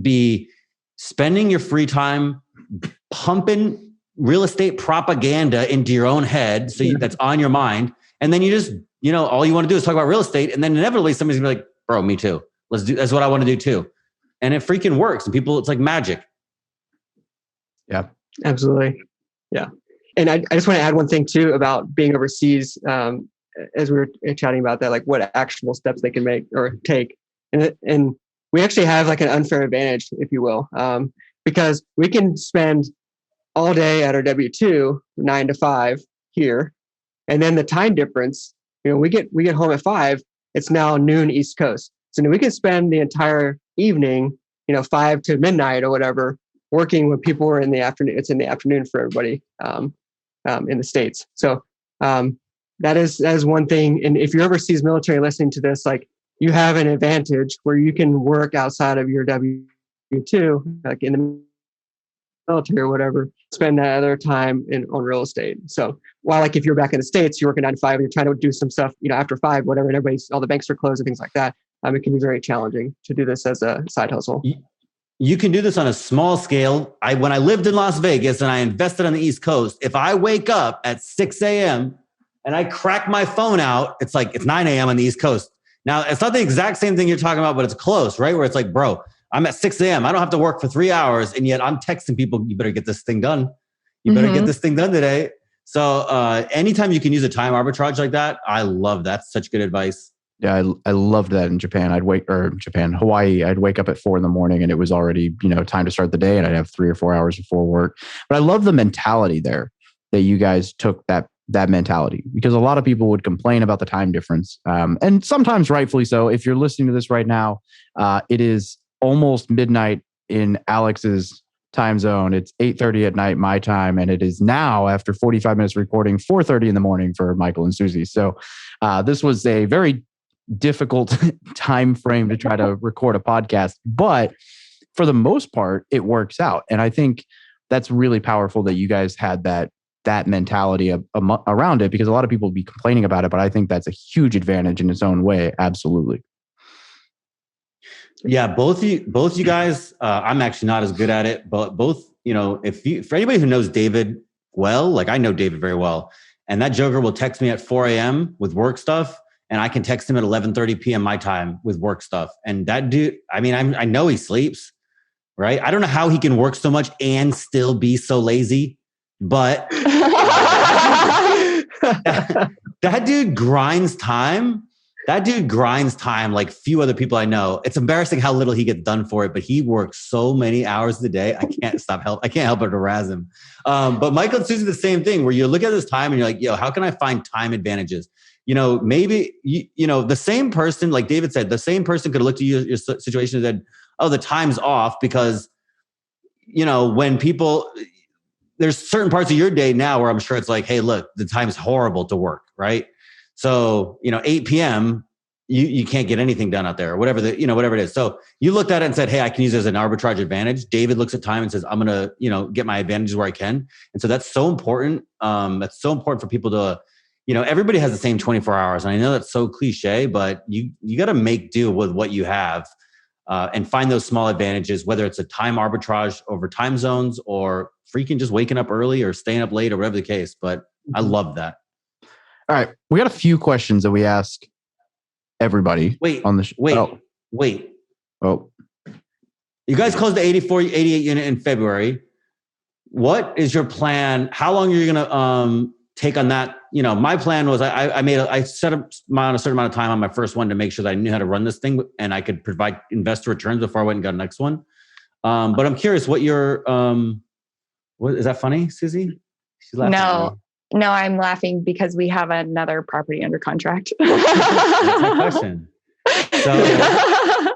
be spending your free time pumping real estate propaganda into your own head. So that's on your mind. And then you just, all you want to do is talk about real estate. And then inevitably somebody's gonna be like, bro, me too. That's what I want to do too. And it freaking works. And people, it's like magic. Yeah, absolutely. Yeah. And I just want to add one thing too about being overseas. As we were chatting about that, like what actionable steps they can make or take. And we actually have like an unfair advantage, if you will, because we can spend all day at our W-2, 9 to 5 here. And then the time difference, we get home at 5, it's now noon East Coast. So we can spend the entire evening, 5 to midnight or whatever, working when people are in the afternoon. It's in the afternoon for everybody in the States. So that is one thing. And if you're overseas military listening to this, like, you have an advantage where you can work outside of your W-2, like in the military or whatever, spend that other time on real estate. So while like if you're back in the States, you're working 9 to 5 and you're trying to do some stuff, after 5, whatever, and all the banks are closed and things like that. It can be very challenging to do this as a side hustle. You can do this on a small scale. When I lived in Las Vegas and I invested on the East Coast, if I wake up at 6 a.m. and I crack my phone out, it's 9 a.m. on the East Coast. Now, it's not the exact same thing you're talking about, but it's close, right? Where it's like, bro, I'm at 6 a.m. I don't have to work for 3 hours. And yet I'm texting people, you better get this thing done. You better get this thing done today. So anytime you can use a time arbitrage like that, I love that. Such good advice. Yeah, I loved that in Japan. Hawaii. I'd wake up at 4 a.m. and it was already, time to start the day, and I'd have 3 or 4 hours before work. But I love the mentality there that you guys took that mentality, because a lot of people would complain about the time difference. And sometimes rightfully so. If you're listening to this right now, it is almost midnight in Alex's time zone. It's 8:30 at night, my time. And it is now, after 45 minutes recording, 4:30 in the morning for Michael and Suzie. So this was a very difficult time frame to try to record a podcast, but for the most part, it works out. And I think that's really powerful that you guys had that mentality around it, because a lot of people would be complaining about it, but I think that's a huge advantage in its own way. Absolutely. Yeah, both you guys, I'm actually not as good at it, but both, for anybody who knows David well, like I know David very well, and that joker will text me at 4 a.m. with work stuff, and I can text him at 11:30 p.m. my time with work stuff. And that dude, I know he sleeps, right? I don't know how he can work so much and still be so lazy, but that dude grinds time. That dude grinds time like few other people I know. It's embarrassing how little he gets done for it, but he works so many hours a day. I can't help but to razz him. But Michael and Suzie, the same thing, where you look at this time and you're like, how can I find time advantages? Maybe, the same person, like David said, the same person could have looked at your situation and said, oh, the time's off because, when people, there's certain parts of your day now where I'm sure it's like, hey, look, the time's horrible to work, right? So, 8 p.m., you can't get anything done out there or whatever whatever it is. So you looked at it and said, hey, I can use it as an arbitrage advantage. David looks at time and says, I'm going to, get my advantages where I can. And so that's so important. That's so important for people to, everybody has the same 24 hours. And I know that's so cliche, but you got to make do with what you have and find those small advantages, whether it's a time arbitrage over time zones or freaking just waking up early or staying up late or whatever the case. But I love that. All right. We got a few questions that we ask everybody on the Wait. Oh. You guys closed the 88 unit in February. What is your plan? How long are you going to take on that? My plan was I set up a certain amount of time on my first one to make sure that I knew how to run this thing and I could provide investor returns before I went and got the next one. But I'm curious what your, what is that funny, Suzie? She's laughing. No, I'm laughing because we have another property under contract. That's my question. So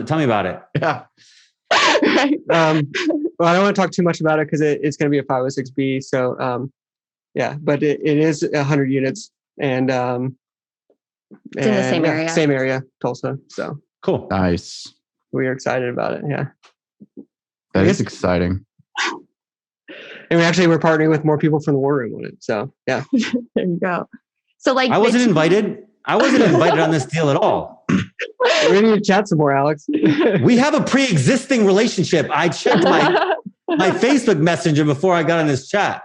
tell me about it. Yeah. Right. Well, I don't want to talk too much about it because it's going to be a 506B. So, but it is 100 units and it's in the same area. Same area, Tulsa. So cool. Nice. We are excited about it. Yeah. That is exciting. And we're partnering with more people from the war room on it. So yeah. There you go. So I wasn't invited. I wasn't invited on this deal at all. We need to chat some more, Alex. We have a pre-existing relationship. I checked my Facebook Messenger before I got on this chat.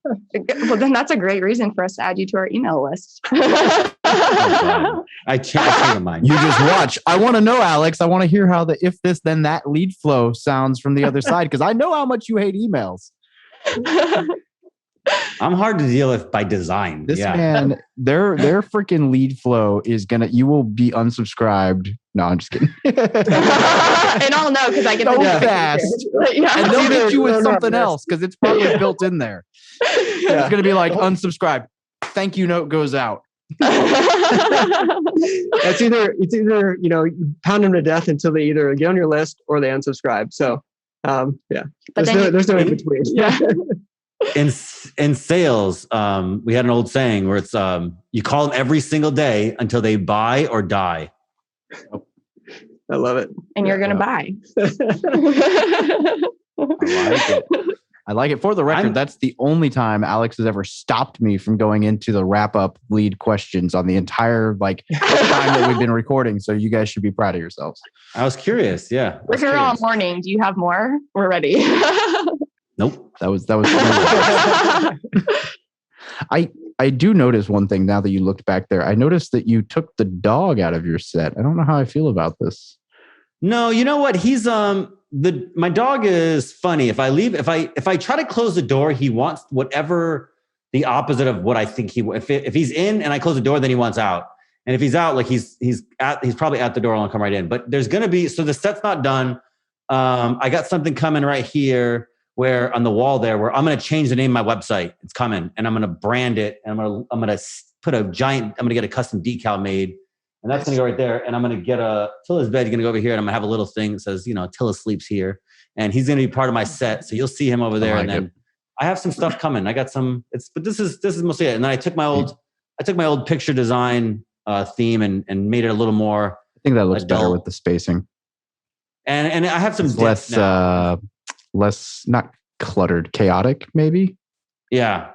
Well, then that's a great reason for us to add you to our email list. I changed my mind. You just watch. I want to know, Alex. I want to hear how the if this then that lead flow sounds from the other side, because I know how much you hate emails. I'm hard to deal with by design. This man, their freaking lead flow is you will be unsubscribed. No, I'm just kidding. And I'll know because I get so fast. Yeah. And they'll get you with something else because it's probably built in there. It's going to be like unsubscribe. Thank you note goes out. It's either you pound them to death until they either get on your list or they unsubscribe. So but there's no in between. Yeah. In sales, we had an old saying where it's you call them every single day until they buy or die. I love it. And you're going to buy. I like it. I like it. For the record, that's the only time Alex has ever stopped me from going into the wrap-up lead questions on the entire time that we've been recording. So you guys should be proud of yourselves. I was curious. Yeah. We're here all morning. Do you have more? We're ready. Nope. That was. I do notice one thing now that you looked back there. I noticed that you took the dog out of your set. I don't know how I feel about this. No, you know what? He's my dog is funny. If I try to close the door, he wants whatever the opposite of what I think if he's in and I close the door, then he wants out. And if he's out, like he's probably at the door, I'll come right in. But there's gonna be, so the set's not done. I got something coming right here where on the wall there where I'm gonna change the name of my website. It's coming and I'm gonna brand it and I'm gonna put I'm gonna get a custom decal made. And that's going to go right there. And I'm going to get Tilla's bed. He's going to go over here and I'm going to have a little thing that says, Tilla sleeps here. And he's going to be part of my set. So you'll see him over there. And then I have some stuff coming. I got some, but this is mostly it. And then I took my old picture design theme and made it a little more. I think that looks better with the spacing. And I have some less, not cluttered, chaotic maybe. Yeah.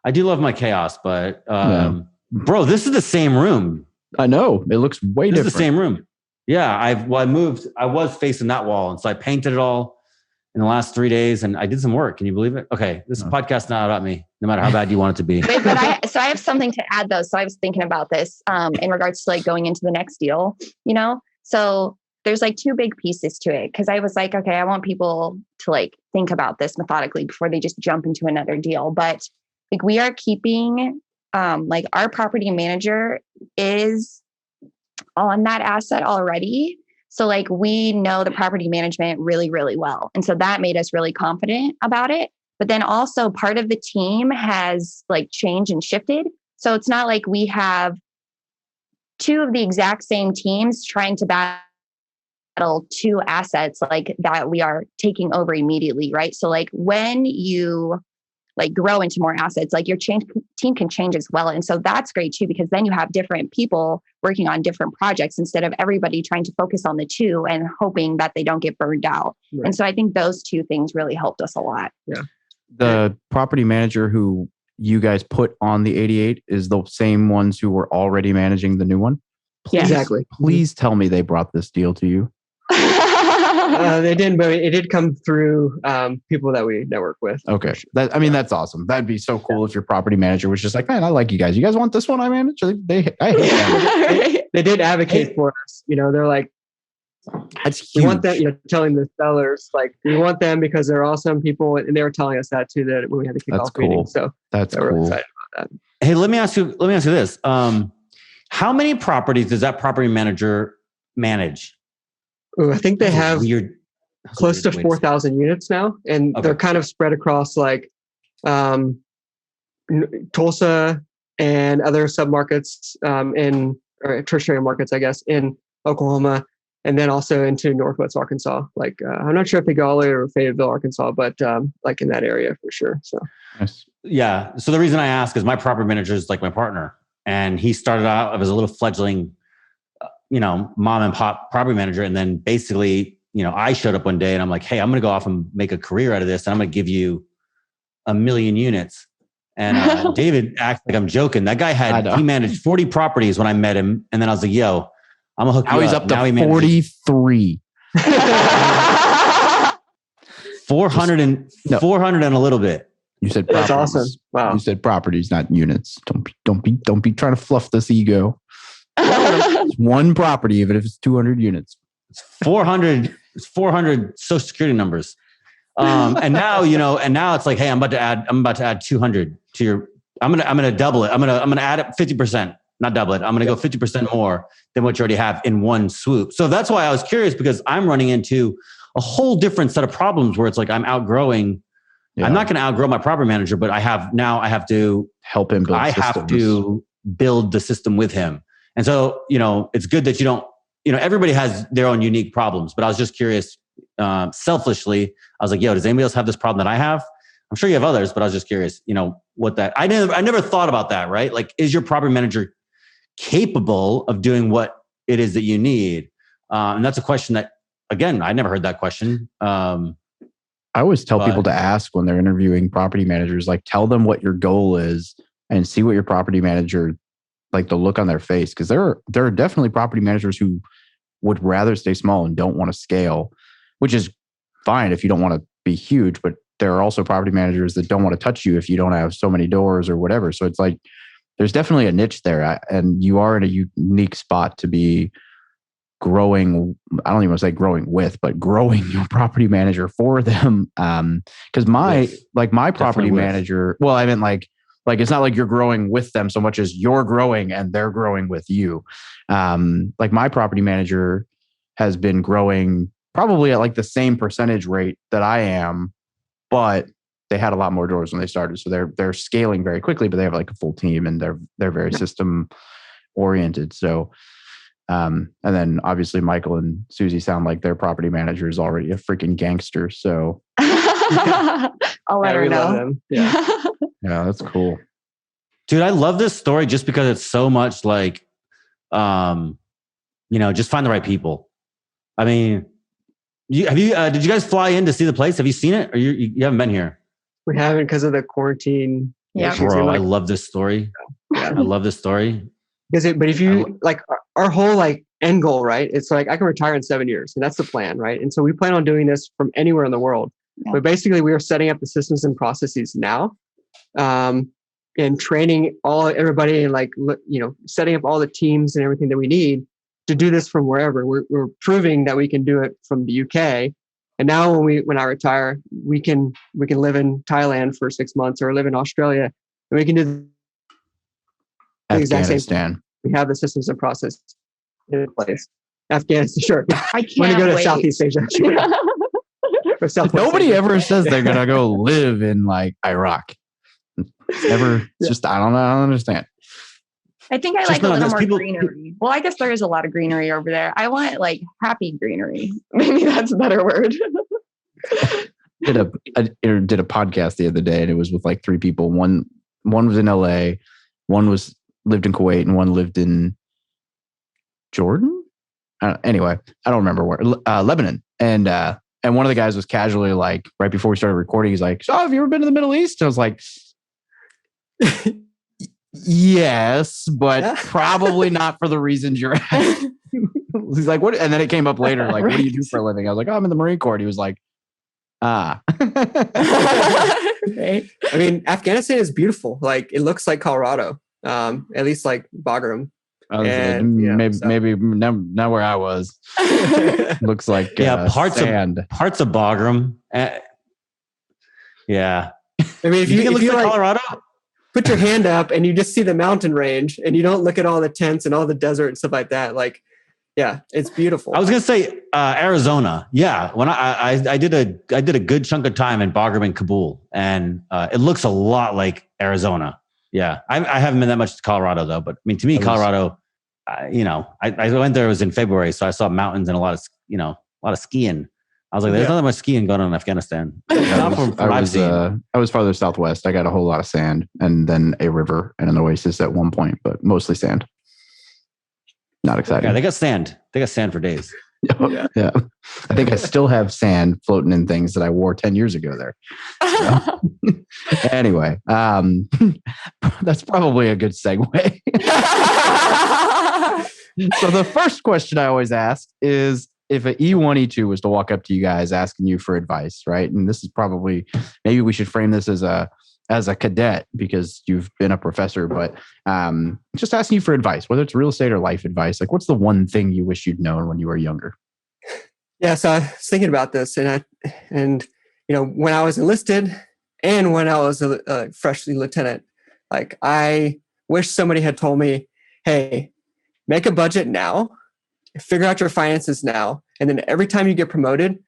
I do love my chaos, but bro, this is the same room. I know. It looks way different. It's the same room. Yeah. I moved. I was facing that wall. And so I painted it all in the last 3 days and I did some work. Can you believe it? Okay. This podcast is not about me, no matter how bad you want it to be. Wait, but I have something to add though. So I was thinking about this in regards to going into the next deal, So there's two big pieces to it. Cause I was like, okay, I want people to think about this methodically before they just jump into another deal. But we are keeping our property manager is on that asset already. So we know the property management really, really well. And so that made us really confident about it. But then also part of the team has changed and shifted. So it's not like we have two of the exact same teams trying to battle two assets that we are taking over immediately, right? So when you grow into more assets, your team can change as well. And so that's great too, because then you have different people working on different projects instead of everybody trying to focus on the two and hoping that they don't get burned out. Right. And so I think those two things really helped us a lot. Yeah. The property manager who you guys put on the 88 is the same ones who were already managing the new one? Yeah, exactly. Please tell me they brought this deal to you. They didn't, but it did come through people that we network with. Okay. That's awesome. That'd be so cool if your property manager was just like, man, I like you guys. You guys want this one I manage? I hate them. They did advocate for us. They're like, that's huge. We want them, telling the sellers, we want them because they're awesome people. And they were telling us that too, that when we had the kickoff meeting. So that's cool. We're excited about that. Hey, let me ask you this. How many properties does that property manager manage? Ooh, I think they have close to 4,000 units now, and they're kind of spread across Tulsa and other submarkets or tertiary markets, I guess, in Oklahoma, and then also into Northwest Arkansas. I'm not sure if they go all the way to Fayetteville, Arkansas, but in that area for sure. So, nice. Yeah. So the reason I ask is my property manager is my partner, and he started out as a little fledgling mom and pop property manager. And then basically, I showed up one day and I'm like, hey, I'm going to go off and make a career out of this. And I'm going to give you 1 million units. And David acts like I'm joking. That guy he managed 40 properties when I met him. And then I was like, yo, I'm going to hook you up. Now he's up to 43. 400 and a little bit. You said properties. That's awesome. Wow. You said properties, not units. Don't be trying to fluff this ego. It's one property, even if it's 200 units. It's 400. It's 400 social security numbers. And now it's like, hey, I'm about to add 200 to your. I'm gonna double it. I'm gonna add it 50%, not double it. I'm gonna go 50% more than what you already have in one swoop. So that's why I was curious, because I'm running into a whole different set of problems where it's I'm outgrowing. Yeah. I'm not going to outgrow my property manager, but I have to help him build systems. Have to build the system with him. And so, it's good that you don't, everybody has their own unique problems, but I was just curious, selfishly, I was like, yo, does anybody else have this problem that I have? I'm sure you have others, but I was just curious, what that, I never thought about that, right? Is your property manager capable of doing what it is that you need? And that's a question that, again, I never heard that question. I always tell people to ask when they're interviewing property managers, like tell them what your goal is and see what your property manager, like the look on their face. Cause there are definitely property managers who would rather stay small and don't want to scale, which is fine if you don't want to be huge, but there are also property managers that don't want to touch you if you don't have so many doors or whatever. So it's like, there's definitely a niche there, and you are in a unique spot to be growing. I don't even want to say growing with, but growing your property manager for them. Cause my property manager, well, I meant like it's not like you're growing with them so much as you're growing and they're growing with you. Like my property manager has been growing probably at like the same percentage rate that I am, but they had a lot more doors when they started. So they're scaling very quickly, but they have like a full team and they're very system oriented. So, and then obviously Michael and Suzie sound like their property manager is already a freaking gangster. So I'll let her know. Yeah. Yeah, that's cool. Dude, I love this story just because it's so much like, just find the right people. I mean, did you guys fly in to see the place? Have you seen it, or you haven't been here? We haven't because of the quarantine. Yeah, bro, I love this story. Yeah. I love this story. But if you like our whole like end goal, right? It's like I can retire in 7 years, and that's the plan, right? And so we plan on doing this from anywhere in the world. Yeah. But basically, we are setting up the systems and processes now, and training everybody, and like setting up all the teams and everything that we need to do this from wherever. We're proving that we can do it from the UK. And now when I retire, we can live in Thailand for 6 months or live in Australia, and we can do the exact same thing. We have the systems and process in place. Afghanistan, sure. I can't want to go to wait. Southeast Asia. Or Southwest Nobody Asia. ever says they're gonna go live in like Iraq. It's just I don't understand. I think I Just like a know little there's more greenery. Well, I guess there is a lot of greenery over there. I want like happy greenery. Maybe that's a better word. Did a podcast the other day, and it was with like 3 people. One was in LA, one lived in Kuwait, and one lived in Jordan. Anyway, I don't remember where. Lebanon, and one of the guys was casually like right before we started recording, he's like, "So, have you ever been to the Middle East?" And I was like, "Yes, but probably not for the reasons you're asking." He's like, "What?" And then it came up later, like, "What do you do for a living?" I was like, "Oh, I'm in the Marine Corps." And he was like, "Ah." Right. I mean, Afghanistan is beautiful. Like it looks like Colorado, at least like Bagram. Maybe not where I was. Looks like parts sand. Parts of Bagram. Yeah. I mean, if you look like Colorado, put your hand up and you just see the mountain range, and you don't look at all the tents and all the desert and stuff like that. Like, yeah, it's beautiful. I was gonna say Arizona. Yeah, when I did a good chunk of time in Bagram and Kabul, and it looks a lot like Arizona. Yeah, I haven't been that much to Colorado though. But I mean, to me, Colorado, I went there. It was in February, so I saw mountains and a lot of skiing. I was like, there's not that much skiing going on in Afghanistan. I was farther southwest. I got a whole lot of sand, and then a river and an oasis at one point, but mostly sand. Not exciting. Yeah, they got sand. They got sand for days. Yeah. I think I still have sand floating in things that I wore 10 years ago there. So, anyway, that's probably a good segue. So the first question I always ask is if an E1, E2 was to walk up to you guys asking you for advice, right? And this is probably, maybe we should frame this as a cadet because you've been a professor, but just asking you for advice, whether it's real estate or life advice. Like, what's the one thing you wish you'd known when you were younger? Yeah, so I was thinking about this, and when I was enlisted and when I was a freshly lieutenant, like I wish somebody had told me, "Hey, make a budget now, figure out your finances now, and then every time you get promoted,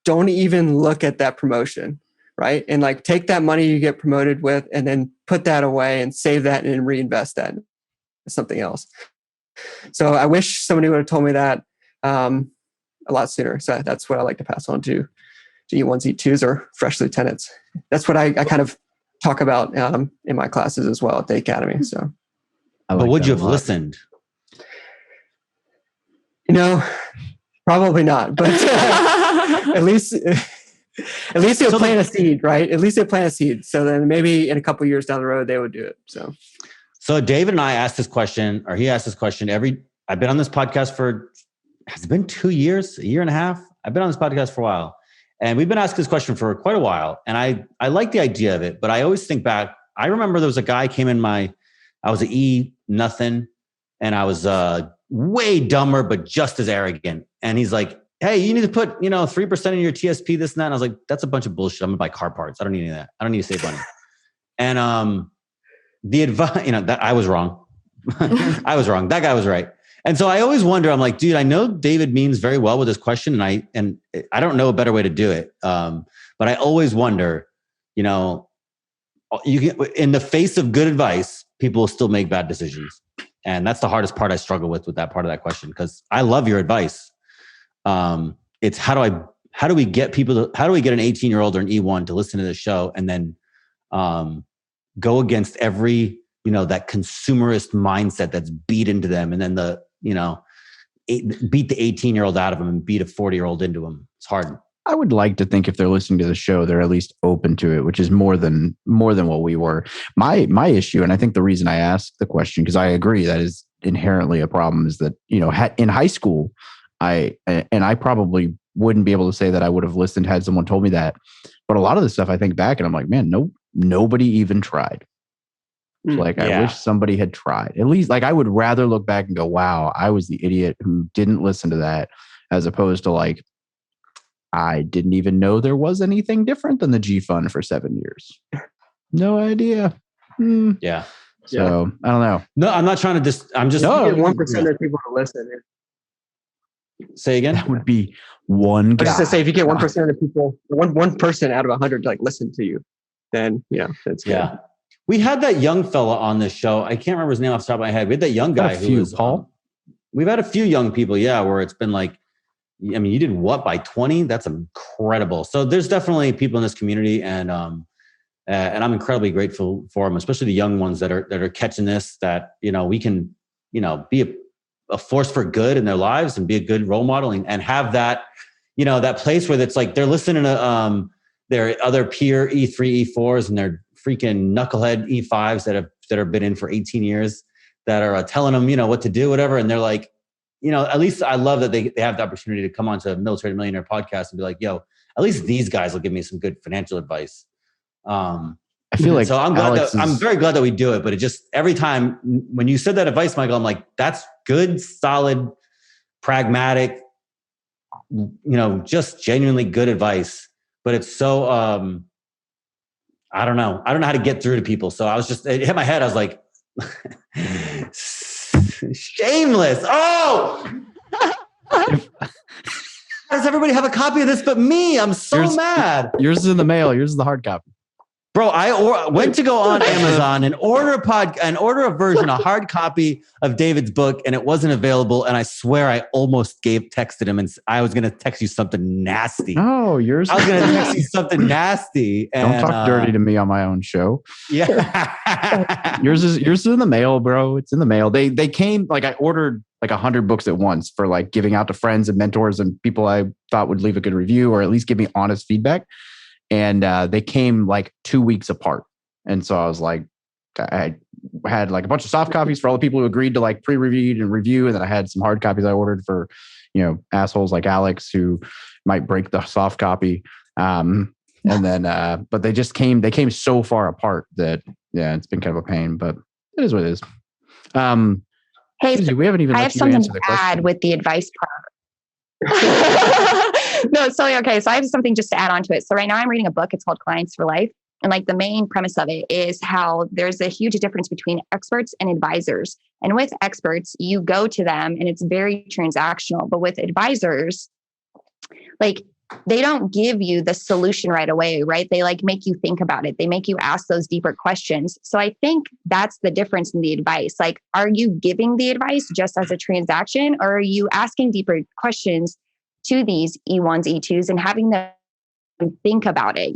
don't even look at that promotion." Right. And like take that money you get promoted with and then put that away and save that and reinvest that in something else. So I wish somebody would have told me that a lot sooner. So that's what I like to pass on to E1s, E2s, or fresh lieutenants. That's what I kind of talk about in my classes as well at the academy. So, but would you have listened? Probably not. But at least At least they'll plant a seed, right? At least they plant a seed. So then maybe in a couple of years down the road, they would do it. So David and I asked this question, or he asked this question I've been on this podcast has it been 2 years, a year and a half? I've been on this podcast for a while. And we've been asking this question for quite a while. And I like the idea of it, but I always think back. I remember there was a guy came in I was an E nothing, and I was way dumber, but just as arrogant. And he's like, hey, you need to put, 3% in your TSP, this and that. And I was like, that's a bunch of bullshit. I'm gonna buy car parts. I don't need any of that. I don't need to save money. And the advice, that I was wrong. I was wrong. That guy was right. And so I always wonder, I'm like, dude, I know David means very well with this question, and I don't know a better way to do it. But I always wonder, you can, in the face of good advice, people will still make bad decisions. And that's the hardest part I struggle with that part of that question, because I love your advice. It's how do we get an 18-year-old or an E1 to listen to the show and then go against every, that consumerist mindset that's beat into them, and then beat the 18-year-old out of them and beat a 40-year-old into them. It's hard. I would like to think if they're listening to the show, they're at least open to it, which is more than what we were. My issue, and I think the reason I asked the question, because I agree that is inherently a problem, is that, in high school, I probably wouldn't be able to say that I would have listened had someone told me that. But a lot of the stuff I think back and I'm like, man, nobody even tried. I wish somebody had tried. At least, I would rather look back and go, wow, I was the idiot who didn't listen to that, as opposed to I didn't even know there was anything different than the G Fund for 7 years. No idea. Yeah. So I don't know. No, I'm not trying to I'm just 1% of people to listen. Say again. That would be one guy. I was just to say, if you get 1% of people, one person out of 100 to listen to you, then that's good. Yeah. We had that young fella on this show. I can't remember his name off the top of my head. We had that young guy who was Paul. We've had a few young people, where it's been you did what by 20? That's incredible. So there's definitely people in this community, and I'm incredibly grateful for them, especially the young ones that are catching this. That we can be a force for good in their lives and be a good role model, and have that that place where it's they're listening to their other peer E3, E4s, and their freaking knucklehead E5s that have been in for 18 years that are telling them what to do, whatever, and they're like. At least I love that they have the opportunity to come onto Military Millionaire podcast and be like, yo, at least these guys will give me some good financial advice. I feel like, so I'm very glad that we do it, but it just, every time when you said that advice, Michael, I'm like, that's good, solid, pragmatic, just genuinely good advice. But it's so, I don't know how to get through to people. So it hit my head. I was like, shameless. Oh, does everybody have a copy of this but me? I'm so mad. Yours is in the mail. Yours is the hard copy. Bro, I went to go on Amazon and order a version, a hard copy of David's book, and it wasn't available. And I swear I almost texted him, and I was going to text you something nasty. Oh, yours. I was going to text you something nasty. And, don't talk dirty to me on my own show. Yeah. yours is in the mail, bro. It's in the mail. They came, I ordered 100 books at once for giving out to friends and mentors and people I thought would leave a good review or at least give me honest feedback. And they came 2 weeks apart. And so I was I had a bunch of soft copies for all the people who agreed to pre-read and review. And then I had some hard copies I ordered for, assholes like Alex who might break the soft copy. And then, but they came so far apart that, it's been kind of a pain, but it is what it is. Hey, Suzy, we haven't even I have something to add with the advice part. No, so okay. So I have something just to add on to it. So right now I'm reading a book. It's called Clients for Life. And the main premise of it is how there's a huge difference between experts and advisors. And with experts, you go to them and it's very transactional. But with advisors, they don't give you the solution right away, right? They make you think about it. They make you ask those deeper questions. So I think that's the difference in the advice. Are you giving the advice just as a transaction, or are you asking deeper questions to these E1s, E2s and having them think about it?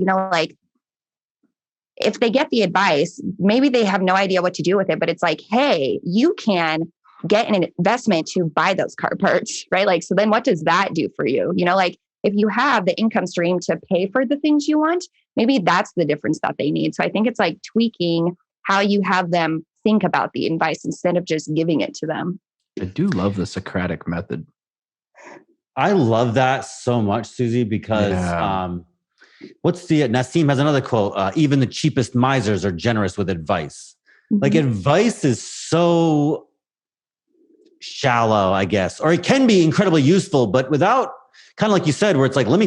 If they get the advice, maybe they have no idea what to do with it, but it's hey, you can get an investment to buy those car parts, right? So then what does that do for you? if you have the income stream to pay for the things you want, maybe that's the difference that they need. So I think it's like tweaking how you have them think about the advice instead of just giving it to them. I do love the Socratic method. I love that so much, Suzy, because what's the Nassim has another quote, even the cheapest misers are generous with advice. Like advice is so shallow, I guess, or it can be incredibly useful, but without kind of like you said, where it's like, let me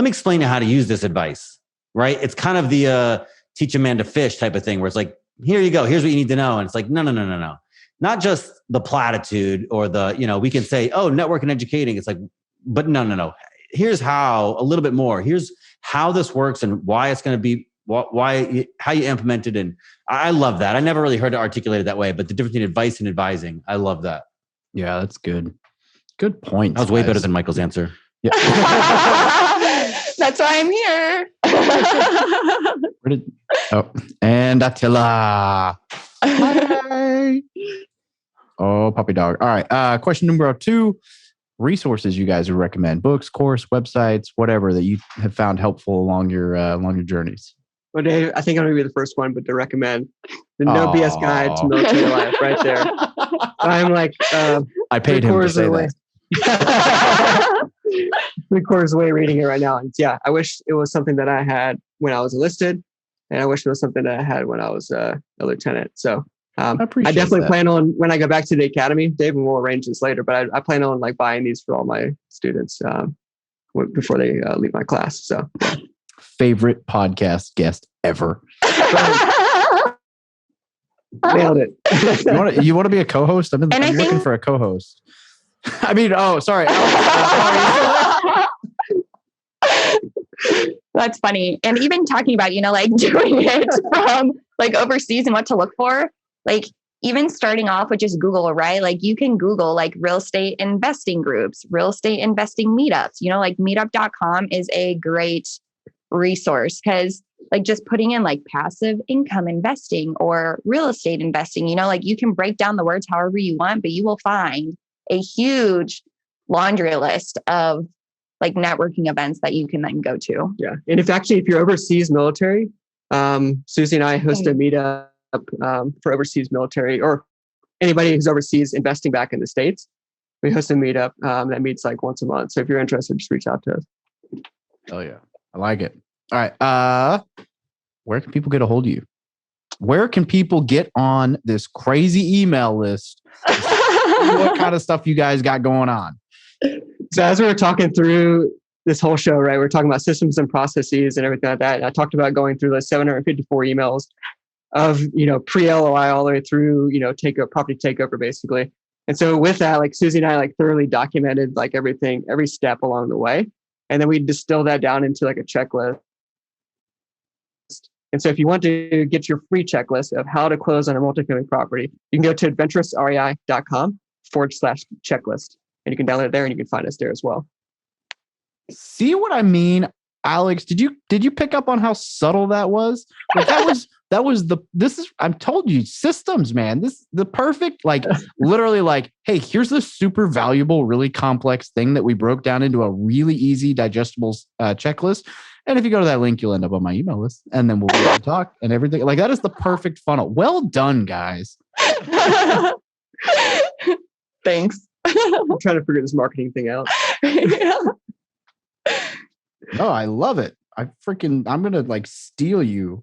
explain how to use this advice, right? It's kind of the teach a man to fish type of thing where it's like, here you go. Here's what you need to know. And it's like, no. Not just the platitude or the, we can say, oh, network and educating. It's like, but no. Here's how, a little bit more. Here's how this works and why it's going to be, how you implement it. And I love that. I never really heard it articulated that way, but the difference between advice and advising, I love that. Yeah, that's good. Good point. That was way better than Michael's answer. Yeah. That's why I'm here. And Attila. Hi. Oh, puppy dog. All right. Question number 2. Resources you guys would recommend: books, course, websites, whatever that you have found helpful along your journeys. Well, Dave, I think I'm going to be the first one, but to recommend the No BS Guide to Military Life right there. I'm like, I paid him to say that. 3/4 away reading it right now. And yeah, I wish it was something that I had when I was enlisted, and I wish it was something that I had when I was a lieutenant. So I definitely plan on, when I go back to the academy, Dave, and we'll arrange this later, but I plan on like buying these for all my students before they leave my class. So yeah. Favorite podcast guest ever. Nailed it. You want to be a co-host? I'm looking for a co-host. I mean, sorry. That's funny. And even talking about, like doing it from like overseas and what to look for, like even starting off with just Google, right? Like you can Google like real estate investing groups, real estate investing meetups, like meetup.com is a great resource because like just putting in like passive income investing or real estate investing, like you can break down the words however you want, but you will find a huge laundry list of like networking events that you can then go to. Yeah. And if you're overseas military, Suzy and I host a meetup for overseas military or anybody who's overseas investing back in the States. We host a meetup that meets like once a month. So if you're interested, just reach out to us. Oh yeah. I like it. All right. Where can people get a hold of you? Where can people get on this crazy email list? What kind of stuff you guys got going on? So as we were talking through this whole show, right, we're talking about systems and processes and everything like that. And I talked about going through the 754 emails of, pre-LOI all the way through, property takeover basically. And so with that, like Suzy and I like thoroughly documented like everything, every step along the way. And then we distill that down into like a checklist. And so if you want to get your free checklist of how to close on a multifamily property, you can go to adventurousrei.com/checklist. And you can download it there and you can find us there as well. See what I mean, Alex? Did you pick up on how subtle that was? Like I'm told you, systems, man. This the perfect, like literally like, hey, here's this super valuable, really complex thing that we broke down into a really easy, digestible checklist. And if you go to that link, you'll end up on my email list, and then we'll be able to talk and everything. Like that is the perfect funnel. Well done, guys. Thanks. I'm trying to figure this marketing thing out. Oh, I love it. I'm gonna like steal you.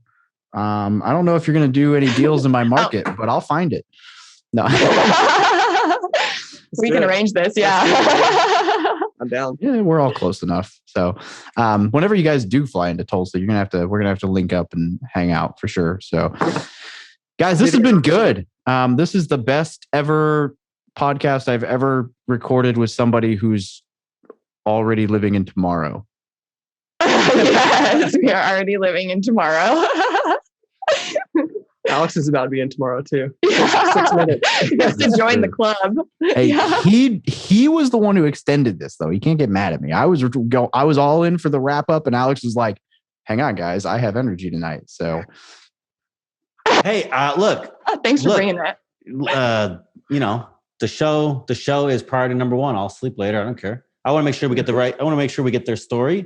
I don't know if you're gonna do any deals in my market, but I'll find it. No. We can arrange this. Yeah. I'm down. Yeah, we're all close enough. So whenever you guys do fly into Tulsa, we're gonna have to link up and hang out for sure. So guys, this has been good. This is the best ever podcast I've ever recorded with somebody who's already living in tomorrow. Yes, we are already living in tomorrow. Alex is about to be in tomorrow too. Yeah. 6 minutes. He has to join the club. Hey, Yeah. he was the one who extended this though. He can't get mad at me. I was all in for the wrap up, and Alex was like, "Hang on, guys, I have energy tonight." So, Hey, look. Thanks for bringing that. The show is priority number 1. I'll sleep later. I don't care. I want to make sure we get I want to make sure we get their story.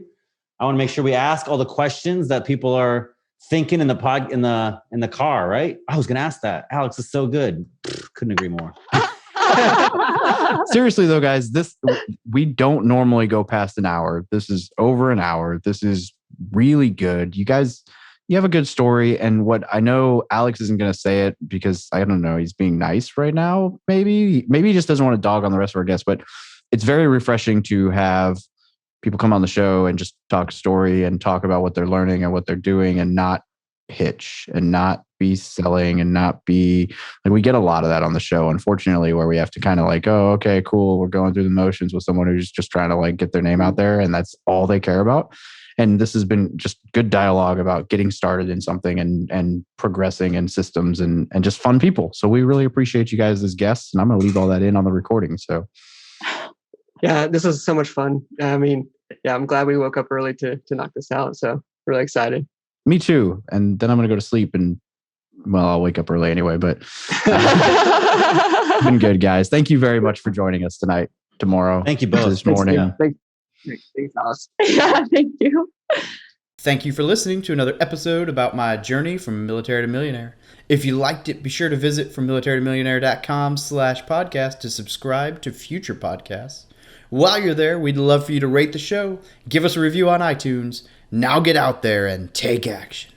I want to make sure we ask all the questions that people are thinking in the car, right? I was going to ask that. Alex is so good. Couldn't agree more. Seriously though, guys, we don't normally go past an hour. This is over an hour. This is really good. You guys, you have a good story. And what I know, Alex isn't going to say it because I don't know, he's being nice right now. Maybe he just doesn't want to dog on the rest of our guests, but it's very refreshing to have people come on the show and just talk story and talk about what they're learning and what they're doing and not pitch and not be selling and not be like, we get a lot of that on the show, unfortunately, where we have to kind of like, oh, okay, cool. We're going through the motions with someone who's just trying to like get their name out there. And that's all they care about. And this has been just good dialogue about getting started in something and progressing in systems and just fun people. So we really appreciate you guys as guests, and I'm going to leave all that in on the recording. So yeah, this was so much fun. I mean, yeah, I'm glad we woke up early to knock this out. So really excited. Me too. And then I'm going to go to sleep and, well, I'll wake up early anyway, but been good, guys. Thank you very much for joining us tonight, tomorrow. Thank you both. This morning. Thanks, Alice. Yeah, thank you. Thank you for listening to another episode about my journey from military to millionaire. If you liked it, be sure to visit FromMilitaryToMillionaire.com/podcast to subscribe to future podcasts. While you're there, we'd love for you to rate the show, give us a review on iTunes. Now get out there and take action.